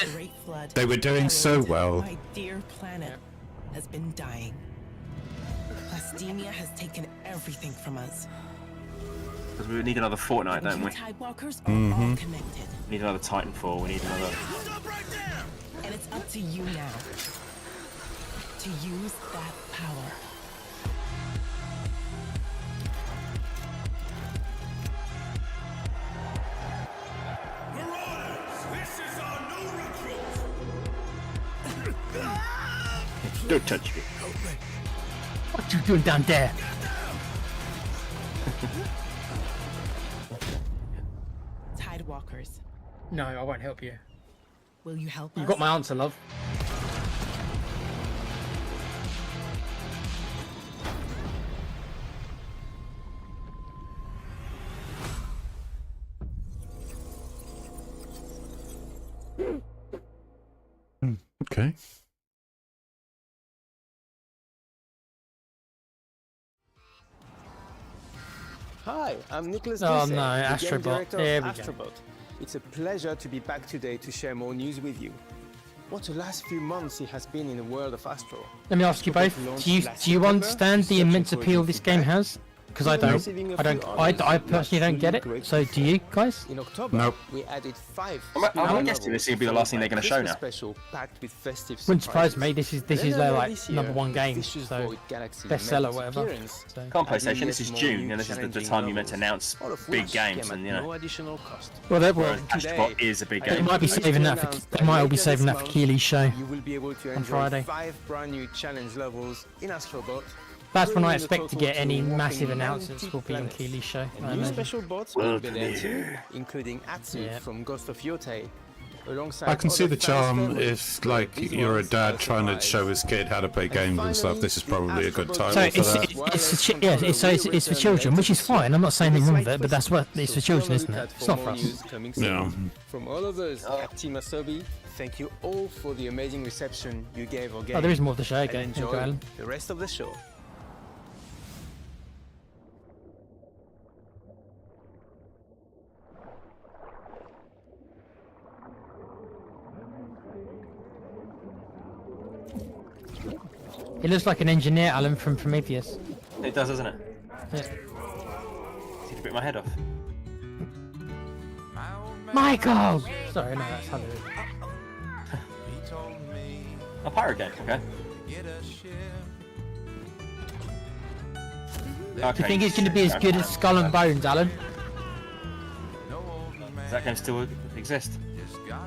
They were doing so well. My dear planet has been dying. Plastemia has taken everything from us. Because we need another Fortnite, don't we? Tidewalkers are all connected. We need another Titanfall, we need another... And it's up to you now to use that power. This is our new recruit! Don't touch me. What you doing down there? Tidewalkers, No, I won't help you. will you help You us? got my answer, love. Okay. Hi, I'm Nicholas Oh, Duse, no, the game Astrobot. director There of we go. Astrobot. It's a pleasure to be back today to share more news with you. What the last few months it has been in the world of Astro. Let me ask you both. Do you understand the immense appeal this game has? Because I don't. I personally don't get it. So do you guys? In October, Nope. we added 5 I'm guessing this will be the last thing they're going to show now. special packed with festive Wouldn't surprise surprises. me. This is Then their earlier like this year, #1 game. Vicious So Void Galaxy bestseller, made its whatever. appearance. So. Come on, PlayStation, this is More June, new and this is the challenging time you meant to levels, announce all of big which games, came and at you know. no additional cost. Well, they Whereas will. Astrobot is a big They game. might be saving that for. They might all be saving that for Keely's show You will be able to on enjoy Friday. 5 brand new challenge levels in Astrobot, That's when I bringing the expect to total get any a whopping massive 90 announcements will be on planets. Keely's show. And I new imagine. special bots will be there too, including Atsu Yeah. from Ghost of Yotei. Alongside I can see other the fans' charm favorites. if, like, These you're a ones dad are trying to surprise. show his kid how to play games and stuff. This is probably a good So title So for it's that. it's for children, which is fine. I'm not saying anything wrong with it, but that's what it's for children, isn't it? It's not for us. Yeah. From all of us at Team Asobi, thank you all for the amazing reception you gave our game. Oh, there is more of the show. And Okay, enjoy Alan. the rest of the show. He looks like an engineer, Alan, from Prometheus. It does, doesn't it? Yeah. Need to bit my head off. Michael! Sorry, no, that's how it is. A pirate game, okay. Do you think it's going to be as good as Skull and Bones, Alan? Does that game still exist?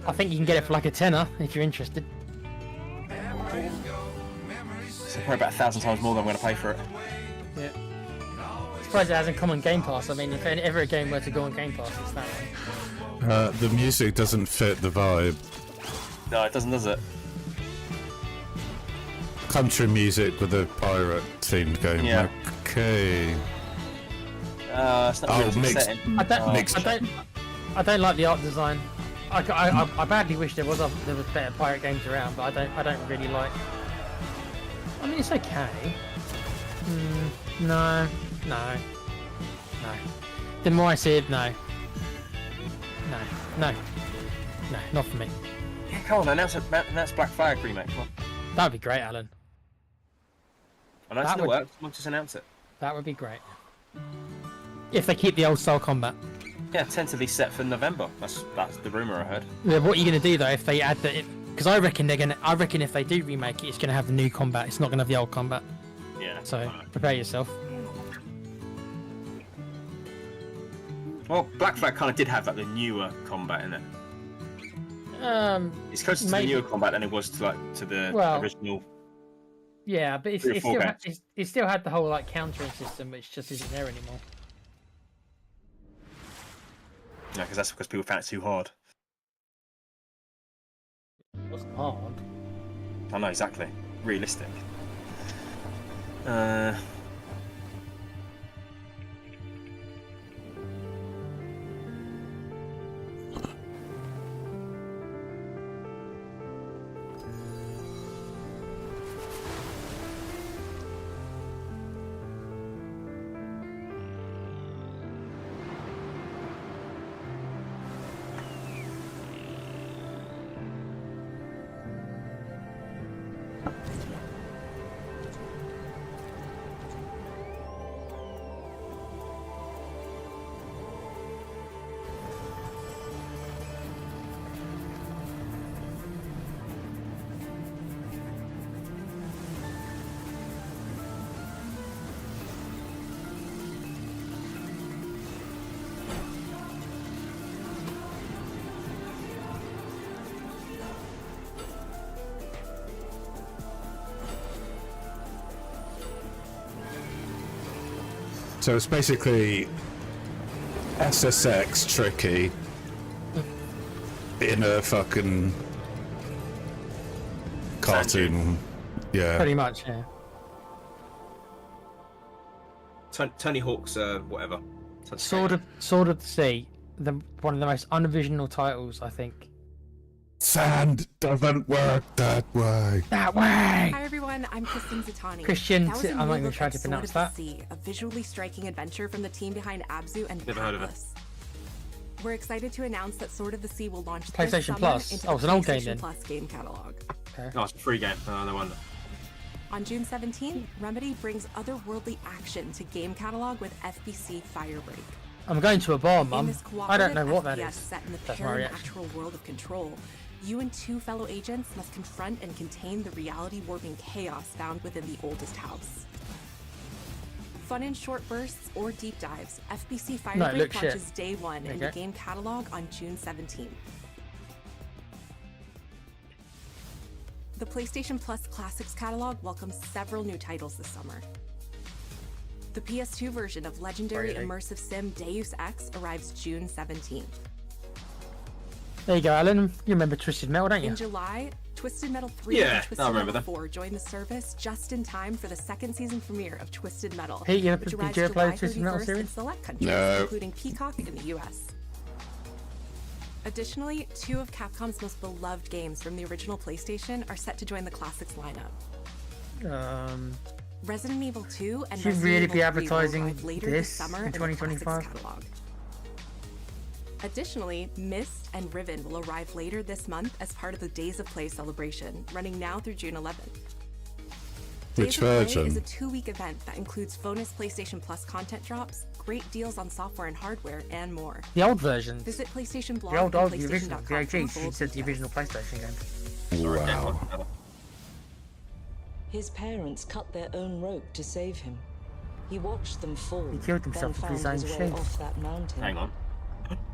I think you can get it for like a tenner if you're interested. It's probably about 1,000 times more than I'm going to pay for it. Yeah. Surprised it hasn't come on Game Pass. I mean, if ever a game were to go on Game Pass, it's that one. The music doesn't fit the vibe. No, it doesn't, does it? Country music with a pirate themed game. Yeah. Okay. It's not really mixed. setting. I don't like the art design. I badly wish there was better pirate games around, but I don't really like. I mean, it's okay. No. The more I see it, no, not for me. Yeah, come on, announce Black Flag remake. Come on. That would be great, Alan. I know it That still would- works. Come on, just announce it. That would be great. If they keep the old style combat. Yeah, tentatively set for November. That's the rumor I heard. Yeah, what are you going to do though if they add the? Because I reckon if they do remake it, it's going to have the new combat. It's not going to have the old combat. Yeah. So prepare yourself. Well, Black Flag kind of did have like the newer combat in it. It's closer to maybe. the newer combat than it was to the Well, original. Yeah, but Three or four it still had the whole like countering system, which just isn't there anymore. Yeah, because that's because people found it too hard. What's hard? I know exactly. Realistic. So it's basically SSX tricky in a fucking cartoon. Yeah. Pretty much, yeah. Tony Hawk's whatever. Sword of the Sea, one of the most unoriginal titles, I think. Sand doesn't work that way. That way. Hi everyone, I'm Kristen Zitani. Christian, That was a I'm not new even look trying at to Sword pronounce of the that. Sea, a visually striking adventure from the team behind Abzu and Never heard of it. Atlas. We're excited to announce that Sword of the Sea will launch this PlayStation summer Plus. into Oh, the it's an old game PlayStation then. Plus game catalog. Okay. Oh, it's a free game. Oh, no wonder. On June 17th, Remedy brings otherworldly action to game catalog with FBC Firebreak. I'm going to a bar, In Mum. this I don't know cooperative what that FPS is. set in the That's my reaction. paradoxical world of Control, you and two fellow agents must confront and contain the reality-warping chaos found within the oldest house. Fun in short bursts or deep dives, FBC No, Firebreak look shit. launches day one in the Okay. game catalog on June 17th. The PlayStation Plus Classics catalog welcomes several new titles this summer. The PS2 version of legendary immersive sim Deus Ex arrives June 17th. There you go, Alan. You remember Twisted Metal, don't you? In July, Twisted Metal 3 Yeah, and I Twisted remember Metal them. 4 join the service just in time for the second season premiere of Twisted Metal, Hey, you which did arrives you ever play July Twisted Metal 31st in series? select countries, No. including Peacock in the US. Additionally, 2 of Capcom's most beloved games from the original PlayStation are set to join the Classics lineup. Resident Evil 2 and Should Resident really Evil be 3 will advertising arrive later this this summer in the Classics 2025? catalog. Additionally, Myst and Riven will arrive later this month as part of the Days of Play celebration, running now through June 11th. Which Days of Play version? is a 2-week event that includes bonus PlayStation Plus content drops, great deals on software and hardware, and more. The old versions. Visit PlayStation Blog The old, and the original, the PlayStation.com OG. for She full said the original PlayStation game. Wow. His parents cut their own rope to save him. He watched them fall, He killed then himself with found his own his way sheath. off that mountain. Hang on.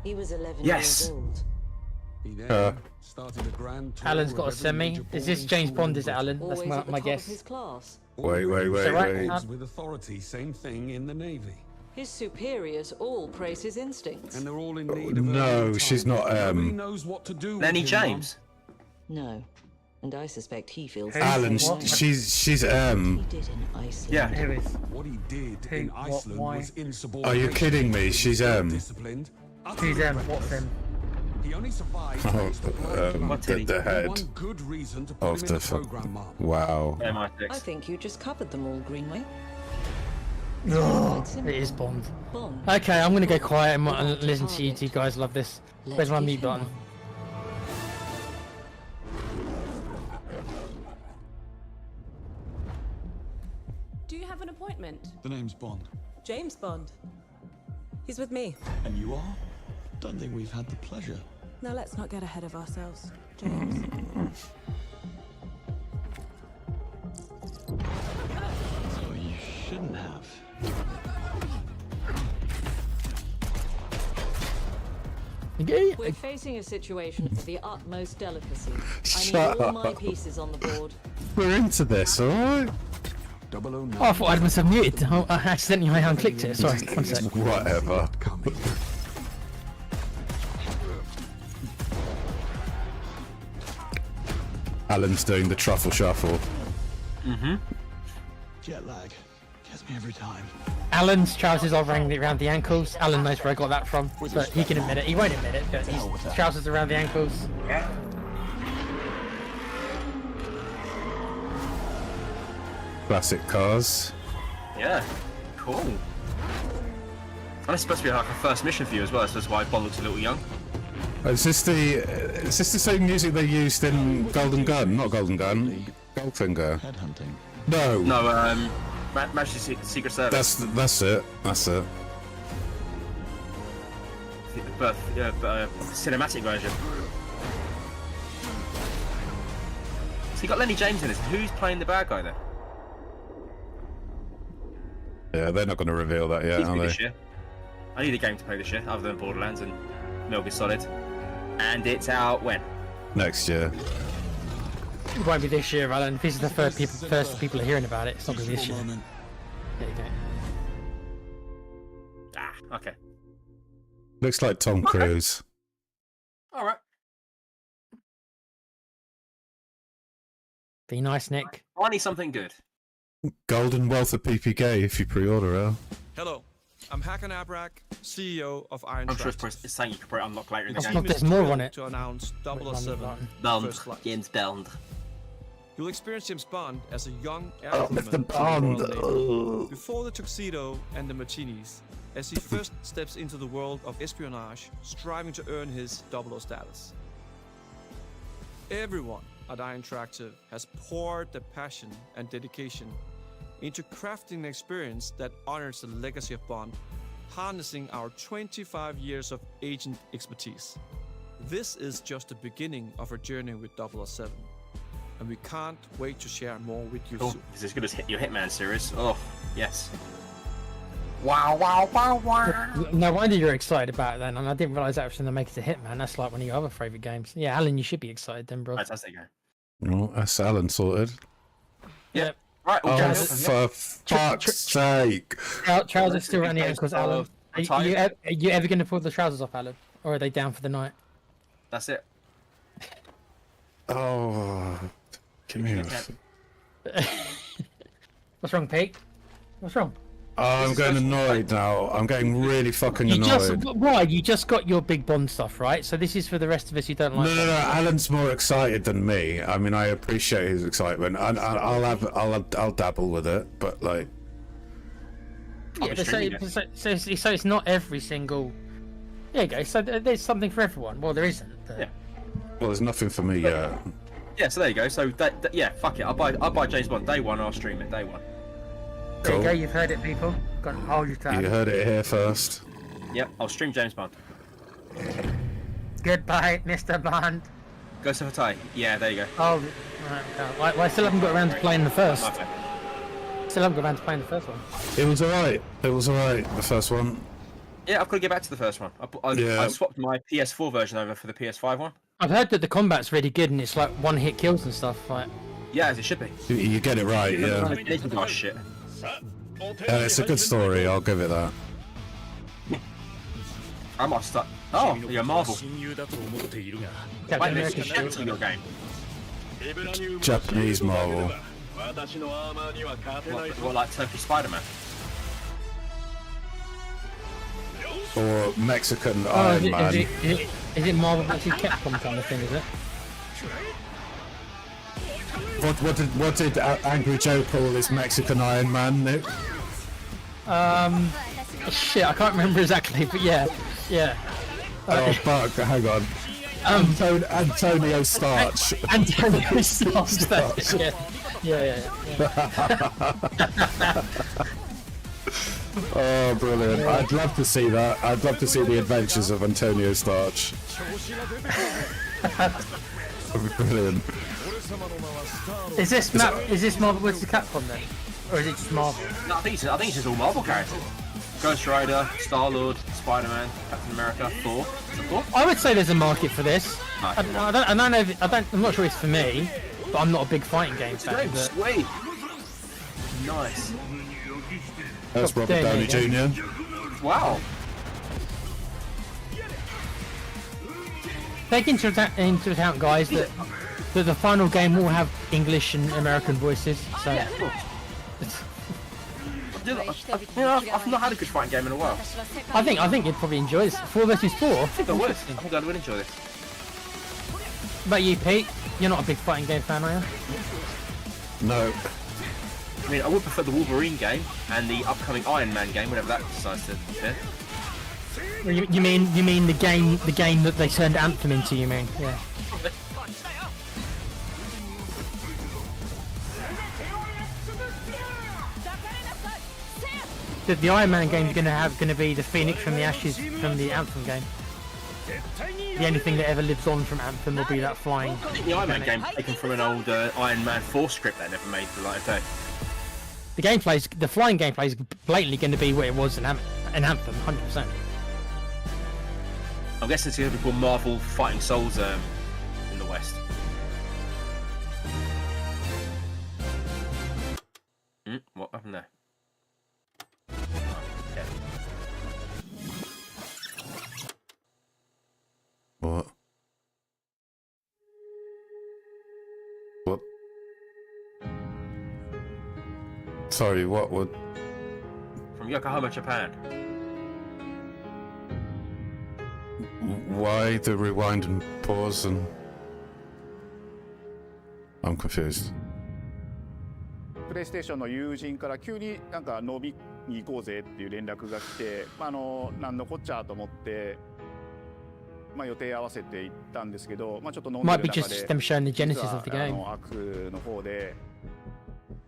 He was 11 Yes. years old. He then started a grand tour Alan's of got a every semi. major Is this boarding James school Bond? in Is it Alan? That's Always my, at the my top guess. of his class. Wait. With authority, same thing in the Navy. His superiors all praise his instincts. And they're all in need of No, early she's retirement. not, Nobody knows what to do Lenny with him, Mum. James. No, and I suspect he feels. Alan, the same way. she's He did in Iceland. Yeah. Here is. What he did Who, in what, Iceland why? was Are insubordination. you kidding me? She's Disciplined. Who's what's them? He only survived Oh, thanks to blind luck. the head One good reason to put of him the in the program, Mum. wow. I think you just covered them all, Greenway. Oh, it is Bond. Okay, I'm gonna go quiet and listen to you two guys. Love this. Where's my mute button? Do you have an appointment? The name's Bond. James Bond. He's with me. And you are? Don't think we've had the pleasure. Now let's not get ahead of ourselves, James. So you shouldn't have. We're facing a situation of the utmost delicacy. I Shut need all my up. pieces on the board. We're into this, alright? Oh, I thought I had myself muted. Oh, I accidentally unclicked it. Sorry, one sec. Whatever. Alan's doing the truffle shuffle. Mm-hmm. Jet lag. Gets me every time. Alan's trousers are around the ankles. Alan knows where I got that from, but he can admit it. He won't admit it, but his trousers around the ankles. Classic cars. Yeah. Cool. And it's supposed to be like a first mission for you as well, so that's why Bond looks a little young. Is this the same music they used in Golden Gun? Not Golden Gun. Goldfinger. Headhunting. No. No, Majesty's Secret Service. That's it. That's it. The cinematic version. So you got Lenny James in this. Who's playing the bad guy then? Yeah, they're not going to reveal that yet, Needs to are be they? this year. I need a game to play this year, other than Borderlands and Metal Gear Solid. And it's out when? Next year. It won't be this year, Alan. This is the first people are hearing about it. It's not going to be this year. There you go. Ah, okay. Looks like Tom Cruise. Alright. Be nice, Nick. I need something good. Golden Wealth of PPK if you pre-order, Al. Hello, I'm Hakan Abrak, CEO of Iron I'm sure Tractors. it's saying you can probably unlock later in the It's game. not- there's more on it. To announce 007 Bond. First Flight. James Bond. You'll experience James Bond as a young the airwoman in Bond. the Royal Navy. Before the tuxedo and the martinis, as he first steps into the world of espionage, striving to earn his 00 status. Everyone at Iron Tractor has poured their passion and dedication into crafting an experience that honors the legacy of Bond, harnessing our 25 years of agent expertise. This is just the beginning of our journey with 007, and we can't wait to share more with you Cool. soon. It's as good as your Hitman series. Oh, yes. Wow, wow, wow, wow. No wonder you're excited about it then, and I didn't realise that was going to make it a Hitman. That's like one of your other favourite games. Yeah, Alan, you should be excited then, bro. Fantastic game. Well, that's Alan sorted. Yep. Right, oh, for fuck's sake. Trousers are still around the ankles, Alan. Are you ever going to pull the trousers off, Alan? Or are they down for the night? That's it. Oh, give me a... What's wrong, Pete? What's wrong? Oh, I'm getting annoyed now. I'm getting really fucking annoyed. Why? You just got your big Bond stuff, right? So this is for the rest of us who don't like. No. Alan's more excited than me. I mean, I appreciate his excitement, and I'll dabble with it, but like. Yeah, so it's not every single. There you go. So there's something for everyone. Well, there isn't. Yeah. Well, there's nothing for me yet. Yeah, so there you go. So yeah, fuck it. I'll buy James Bond day one. I'll stream it day one. There you go. You've heard it, people. Got to hold your tongue. You heard it here first. Yep, I'll stream James Bond. Goodbye, Mr. Bond. Ghost of a Tie. Yeah, there you go. Oh, right. Well, I still haven't got around to playing the first. Okay. Still haven't got around to playing the first one. It was alright. The first one. Yeah, I've got to get back to the first one. I swapped my PS4 version over for the PS5 one. I've heard that the combat's really good and it's like one-hit kills and stuff. Like. Yeah, as it should be. You get it right, yeah. Oh shit. It's a good story. I'll give it that. I might start. Oh, you're Marvel. Captain game. Japanese Marvel. What, like Turkish Spider-Man? Or Mexican Iron Man. Is it Marvel versus Capcom kind of thing, is it? What did Angry Joe call this Mexican Iron Man, Nick? Shit, I can't remember exactly, but yeah. Oh fuck, hang on. Antonio Starch. Antonio Starch. Yeah. Oh, brilliant. I'd love to see that. I'd love to see the adventures of Antonio Starch. Brilliant. Is this Marvel vs. Capcom then? Or is it just Marvel? No, I think it's just all Marvel characters. Ghost Rider, Star-Lord, Spider-Man, Captain America, Thor. Is it Thor? I would say there's a market for this. Nice. I'm not sure it's for me, but I'm not a big fighting game fan. But... Sweet. Nice. That's Robert Downey Jr. Wow. Take into account, guys, that the final game will have English and American voices. So. Yeah, of course. I've not had a good fighting game in a while. I think you'd probably enjoy this. 4 versus 4. I think I would. I think I would enjoy this. What about you, Pete? You're not a big fighting game fan, are you? No. I mean, I would prefer the Wolverine game and the upcoming Iron Man game, whenever that decides to appear. You mean the game that they turned Anthem into? You mean? Yeah. The Iron Man game is going to be the Phoenix from the Ashes from the Anthem game. The only thing that ever lives on from Anthem will be that flying. I think the Iron Man game taken from an old Iron Man 4 script they never made for like that. The flying gameplay is blatantly going to be what it was in Anthem, 100%. I'm guessing it's going to be called Marvel Fighting Souls in the West. What happened there? Okay. What? What? Sorry, what would? From Yokohama, Japan. Why the rewind and pause and... I'm confused. プレイステーションの友人から急になんか飲みに行こうぜっていう連絡が来て、なんのこっちゃと思って、予定合わせて行ったんですけど、ちょっと飲んでる中で、実はアクの方で、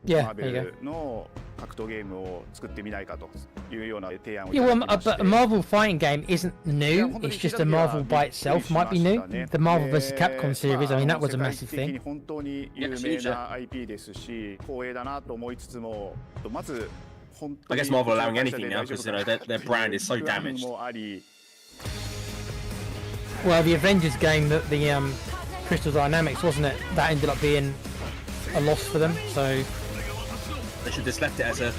マーベルの格闘ゲームを作ってみないかというような提案をいただきまして。Yeah, well, a Marvel fighting game isn't new. It's just a Marvel by itself might be new. The Marvel vs. Capcom series, I mean, that was a massive thing. 本当に有名な IP ですし、光栄だなと思いつつも、まず本当に I guess Marvel allowing anything now because their brand is so damaged. Well, the Avengers game, that the Crystal Dynamics, wasn't it? That ended up being a loss for them. So. They should have just left it as a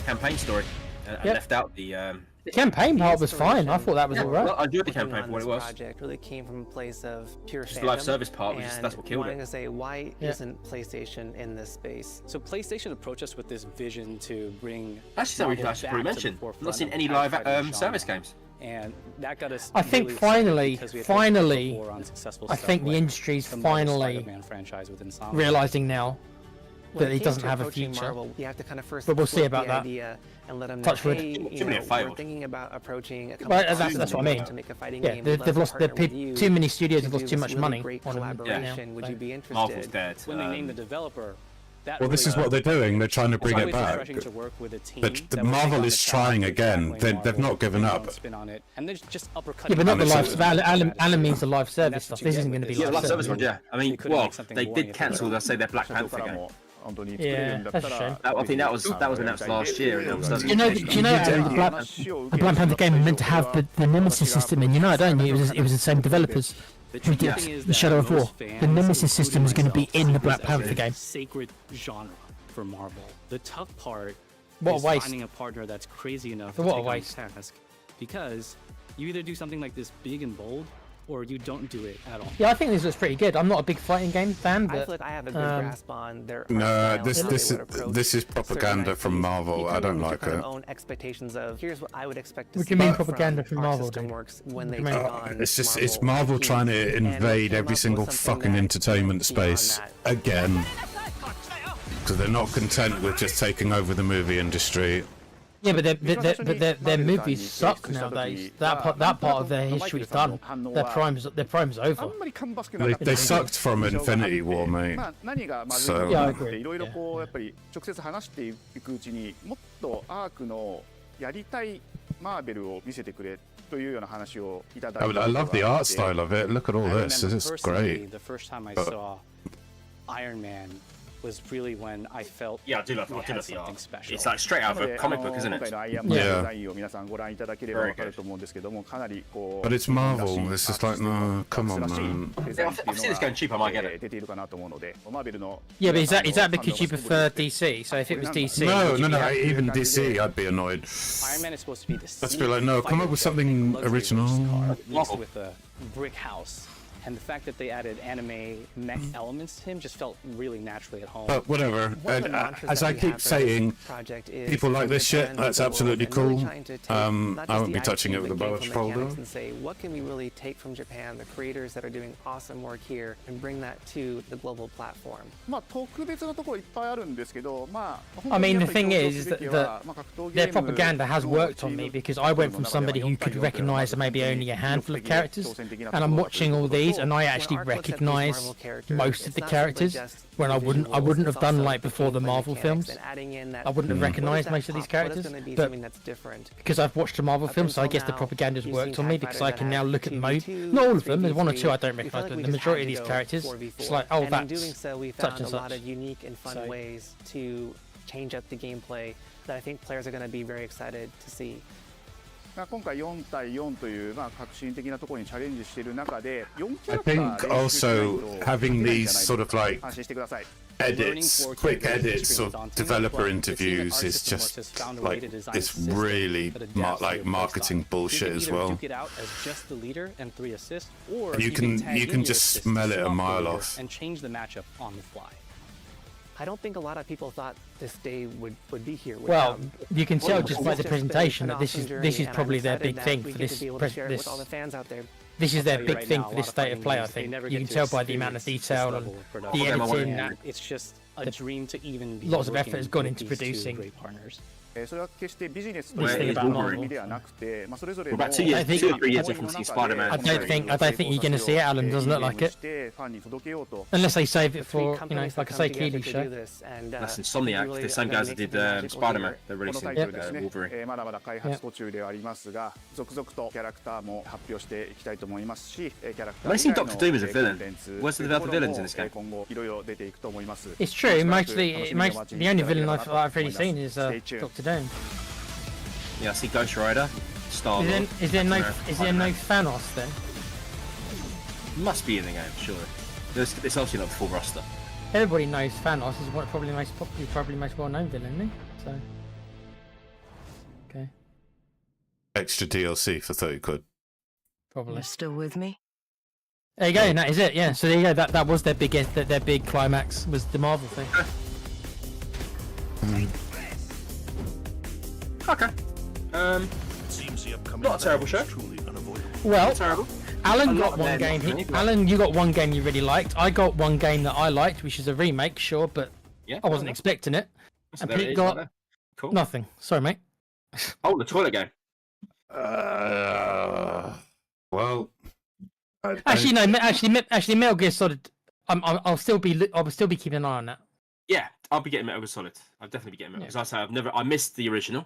campaign story and left out the. The campaign part was fine. I thought that was alright. I enjoyed the campaign for what it was. Project really came from a place of pure Just the live service part was that's what killed wanting it. to say, why isn't PlayStation in this space? So PlayStation approached us with this vision to bring. Actually, something I should probably mention. I've not seen any live service games. And that got us. I think really finally, unsuccessful I think the industry's finally realizing now that it doesn't have a future. Marvel, you have to kind of first but we'll see about the that. idea and let them know, Touch wood. hey, you know, we're thinking about approaching a couple Well, that's what I mean. to make a fighting Yeah, game. they've lost. Too many studios have lost too much money Great on them. collaboration. Would you be interested? Marvel's dead. When they named the developer. Well, this is what they're doing. They're trying to bring it back. But the Marvel is trying again. They've not given up. Yeah, but not the live. Alan means the live service stuff. This isn't going to be live live service service. one. Yeah, I mean, well, they did cancel. Let's say their Black Panther game. Yeah, that's a shame. I think that was announced last year. And Do you know, Aaron, the Black Panther game was meant to have the Nemesis system in. You know, don't you? It was the same developers who did the Shadow of War. The Nemesis system is going to be in the Black Panther game. Sacred genre for Marvel. The tough part What a is waste. finding a partner that's crazy enough What to a take on waste. the task, because you either do something like this big and bold, or you don't do it at all. Yeah, I think this looks pretty good. I'm not a big fighting game fan, but I feel like I have a good grasp on their No, this is propaganda from Marvel. I don't like it. own expectations of here's what I would expect to What see. do you mean propaganda from our Marvel? system Dude? works when they What do you take mean? on It's Marvel trying to invade every single fucking entertainment space again. Because they're not content with just taking over the movie industry. Yeah, but their movies suck nowadays. That part of their history's done. Their prime's over. They sucked from Infinity War, mate. 何がまずい So のかっていろいろこうやっぱり直接話していくうちにもっとアークのやりたいマーベルを見せてくれというような話をいただいた I love the art style of it. Look at all this. This is great. The first time I But- saw Iron Man was really when I felt Yeah, I do love he had the art. something special. It's like straight out of a comic book, isn't 今回 it? のアイアンマンのデザインを皆さんご覧いただければわかると思うんですけどもかなりこう But it's Marvel. It's just like, no, come on, man. I've seen this going cheap. I might get it. 出ているかなと思うのでマーベルの Yeah, but is that because you prefer DC? So if it was DC, No, would you no, be no. happy? Even DC, I'd be annoyed. Iron Man is supposed to be the Let's be like, no, come up with something original. mixed with a brick house. And the fact that they added anime mech elements to him just felt really naturally at home. But whatever. As I keep saying, people like this shit. That's absolutely cool. I won't be touching it with a barge folder. And say, what can we really take from Japan, the creators that are doing awesome work here, and bring that to the global platform? まあ特別なところいっぱいあるんですけど、まあ I mean, the thing is that their propaganda has worked on me because I went from somebody who could recognise maybe only a handful of characters, and I'm watching all these, and I actually recognise most of the characters when I wouldn't have done like before the Marvel films. I wouldn't have recognised most of these characters, but because I've watched the Marvel films, so I guess the propaganda's worked on me because I can now look at not all of them. There's one or two I don't recognise, but the majority of these characters, it's like, oh, and in doing that's so, we such found and a lot such. of unique and fun ways to change up the gameplay that I think players are going to be very excited to see. 今回4対4というまあ革新的なところにチャレンジしている中で4キャ I ラクタ think ー練習しない also と having いけないん these じゃないです sort of like 安心してください edits, quick edits of developer interviews is just like it's really like marketing bullshit as well. You can just smell it a mile off. And change the matchup on the fly. I don't think a lot of people thought this day would be here. Well, you can tell just by the presentation that this is probably their big thing for this. This is their big thing for this state of play. I think you can tell by the amount of detail and the editing. It's just a dream to even be lots of effort has gone working into with these two producing. great partners. それは決してビジネスと What し do you て think about の Marvel? 意味ではなくて、まあそれぞれの About 2 years, 2 or 3 years difference in Spider-Man. I don't think you're going to see it, Alan. Doesn't look like it. ファンに届けようと Unless they save it for, like I say, TV show. That's Insomniac. The same guys that did Spider-Man. They're この releasing タイトルですね Wolverine. まだまだ開発途中ではありますが、続々とキャラクターも発表していきたいと思いますし、キャラクター I've seen 以外の Doctor Doom as a villain. コンテンツ Where's the developer villains in this game? 今後いろいろ出ていくと思います。 It's true. Mostly, the only villain I've really seen is Doctor Doom. Yeah, I see Ghost Rider, Star Lord. Is there no Thanos then? Must be in the game, surely. It's obviously not the full roster. everybody knows Thanos is probably most well-known villain, isn't he? So, okay, Extra DLC for 30 quid. probably. You're still with me? There you go, and that is it. Yeah, so there you go. That was their big climax was the Marvel thing. Okay. Not a terrible show. Well, Not terrible. Alan got one game. Alan, you got one game you really liked. I got one game that I liked, which is a remake, sure, but I wasn't expecting it. So And there it Pete is, got right there. Cool. nothing. Sorry, mate. Oh, the toilet game. Well, Actually, no. Actually, Metal Gear Solid. I'll still be keeping an eye on that. Yeah, I'll be getting Metal Gear Solid. I'll definitely be getting Metal Gear. As I say, I missed the original.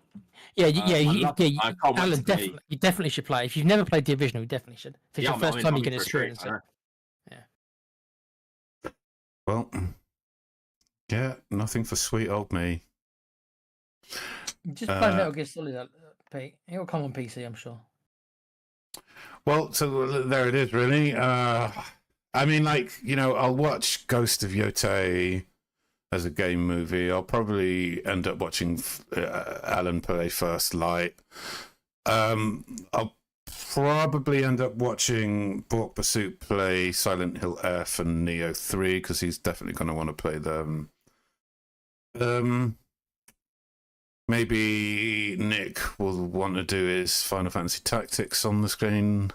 Yeah, I can't Alan, wait to play. you definitely should play. If you've never played the original, you definitely should. If it's your first time, you can experience it. Well, yeah, nothing for sweet old me. Just play Metal Gear Solid, Pete. It'll come on PC, I'm sure. Well, so there it is, really. I mean, like, you know, I'll watch Ghost of Yotei as a game movie. I'll probably end up watching Alan play First Light. I'll probably end up watching Bork Pursuit play Silent Hill F and Neo 3 because he's definitely going to want to play them. Maybe Nick will want to do his Final Fantasy Tactics on the screen.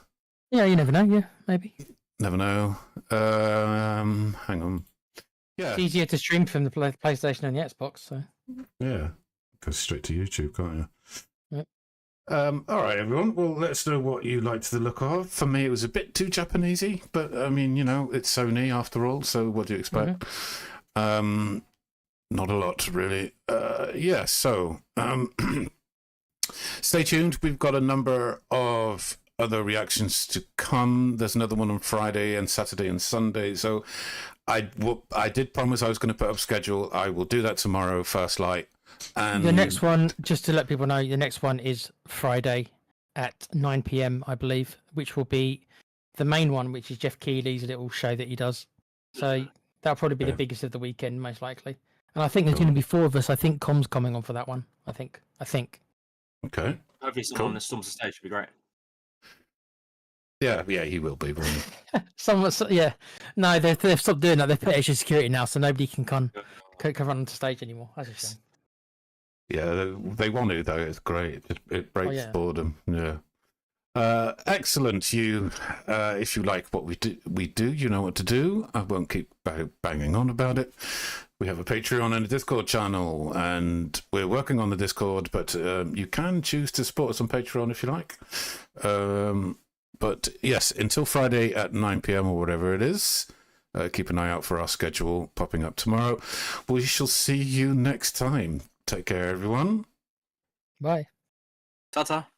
Yeah, you never know. Yeah, maybe. Never know. Hang on. Yeah. It's easier to stream from the PlayStation and the Xbox. So. Yeah. Go straight to YouTube, can't you? Yep. All right, everyone. Well, let's know what you liked the look of. For me, it was a bit too Japanesey, but I mean, you know, it's Sony after all. So what do you expect? Not a lot, really. Yeah, so stay tuned. We've got a number of other reactions to come. There's another one on Friday and Saturday and Sunday. So I did promise I was going to put up schedule. I will do that tomorrow, First Light. And the next one, just to let people know, the next one is Friday at 9 p.m, I believe, which will be the main one, which is Jeff Keighley's little show that he does. So that'll probably be the biggest of the weekend, most likely. And I think there's going to be 4 of us. I think Com's coming on for that one. I think. Okay. Hopefully someone on the Storms the Stage would be great. Yeah, he will be. Yeah. No, they've stopped doing that. They've put extra security now, so nobody can come run onto stage anymore. That's a shame. Yeah, they want to, though. It's great. It breaks boredom. Yeah. Excellent. You, if you like what we do, you know what to do. I won't keep banging on about it. We have a Patreon and a Discord channel, and we're working on the Discord, but you can choose to support us on Patreon if you like. But yes, until Friday at 9 p.m. or whatever it is, keep an eye out for our schedule popping up tomorrow. We shall see you next time. Take care, everyone. Bye. Ta-ta.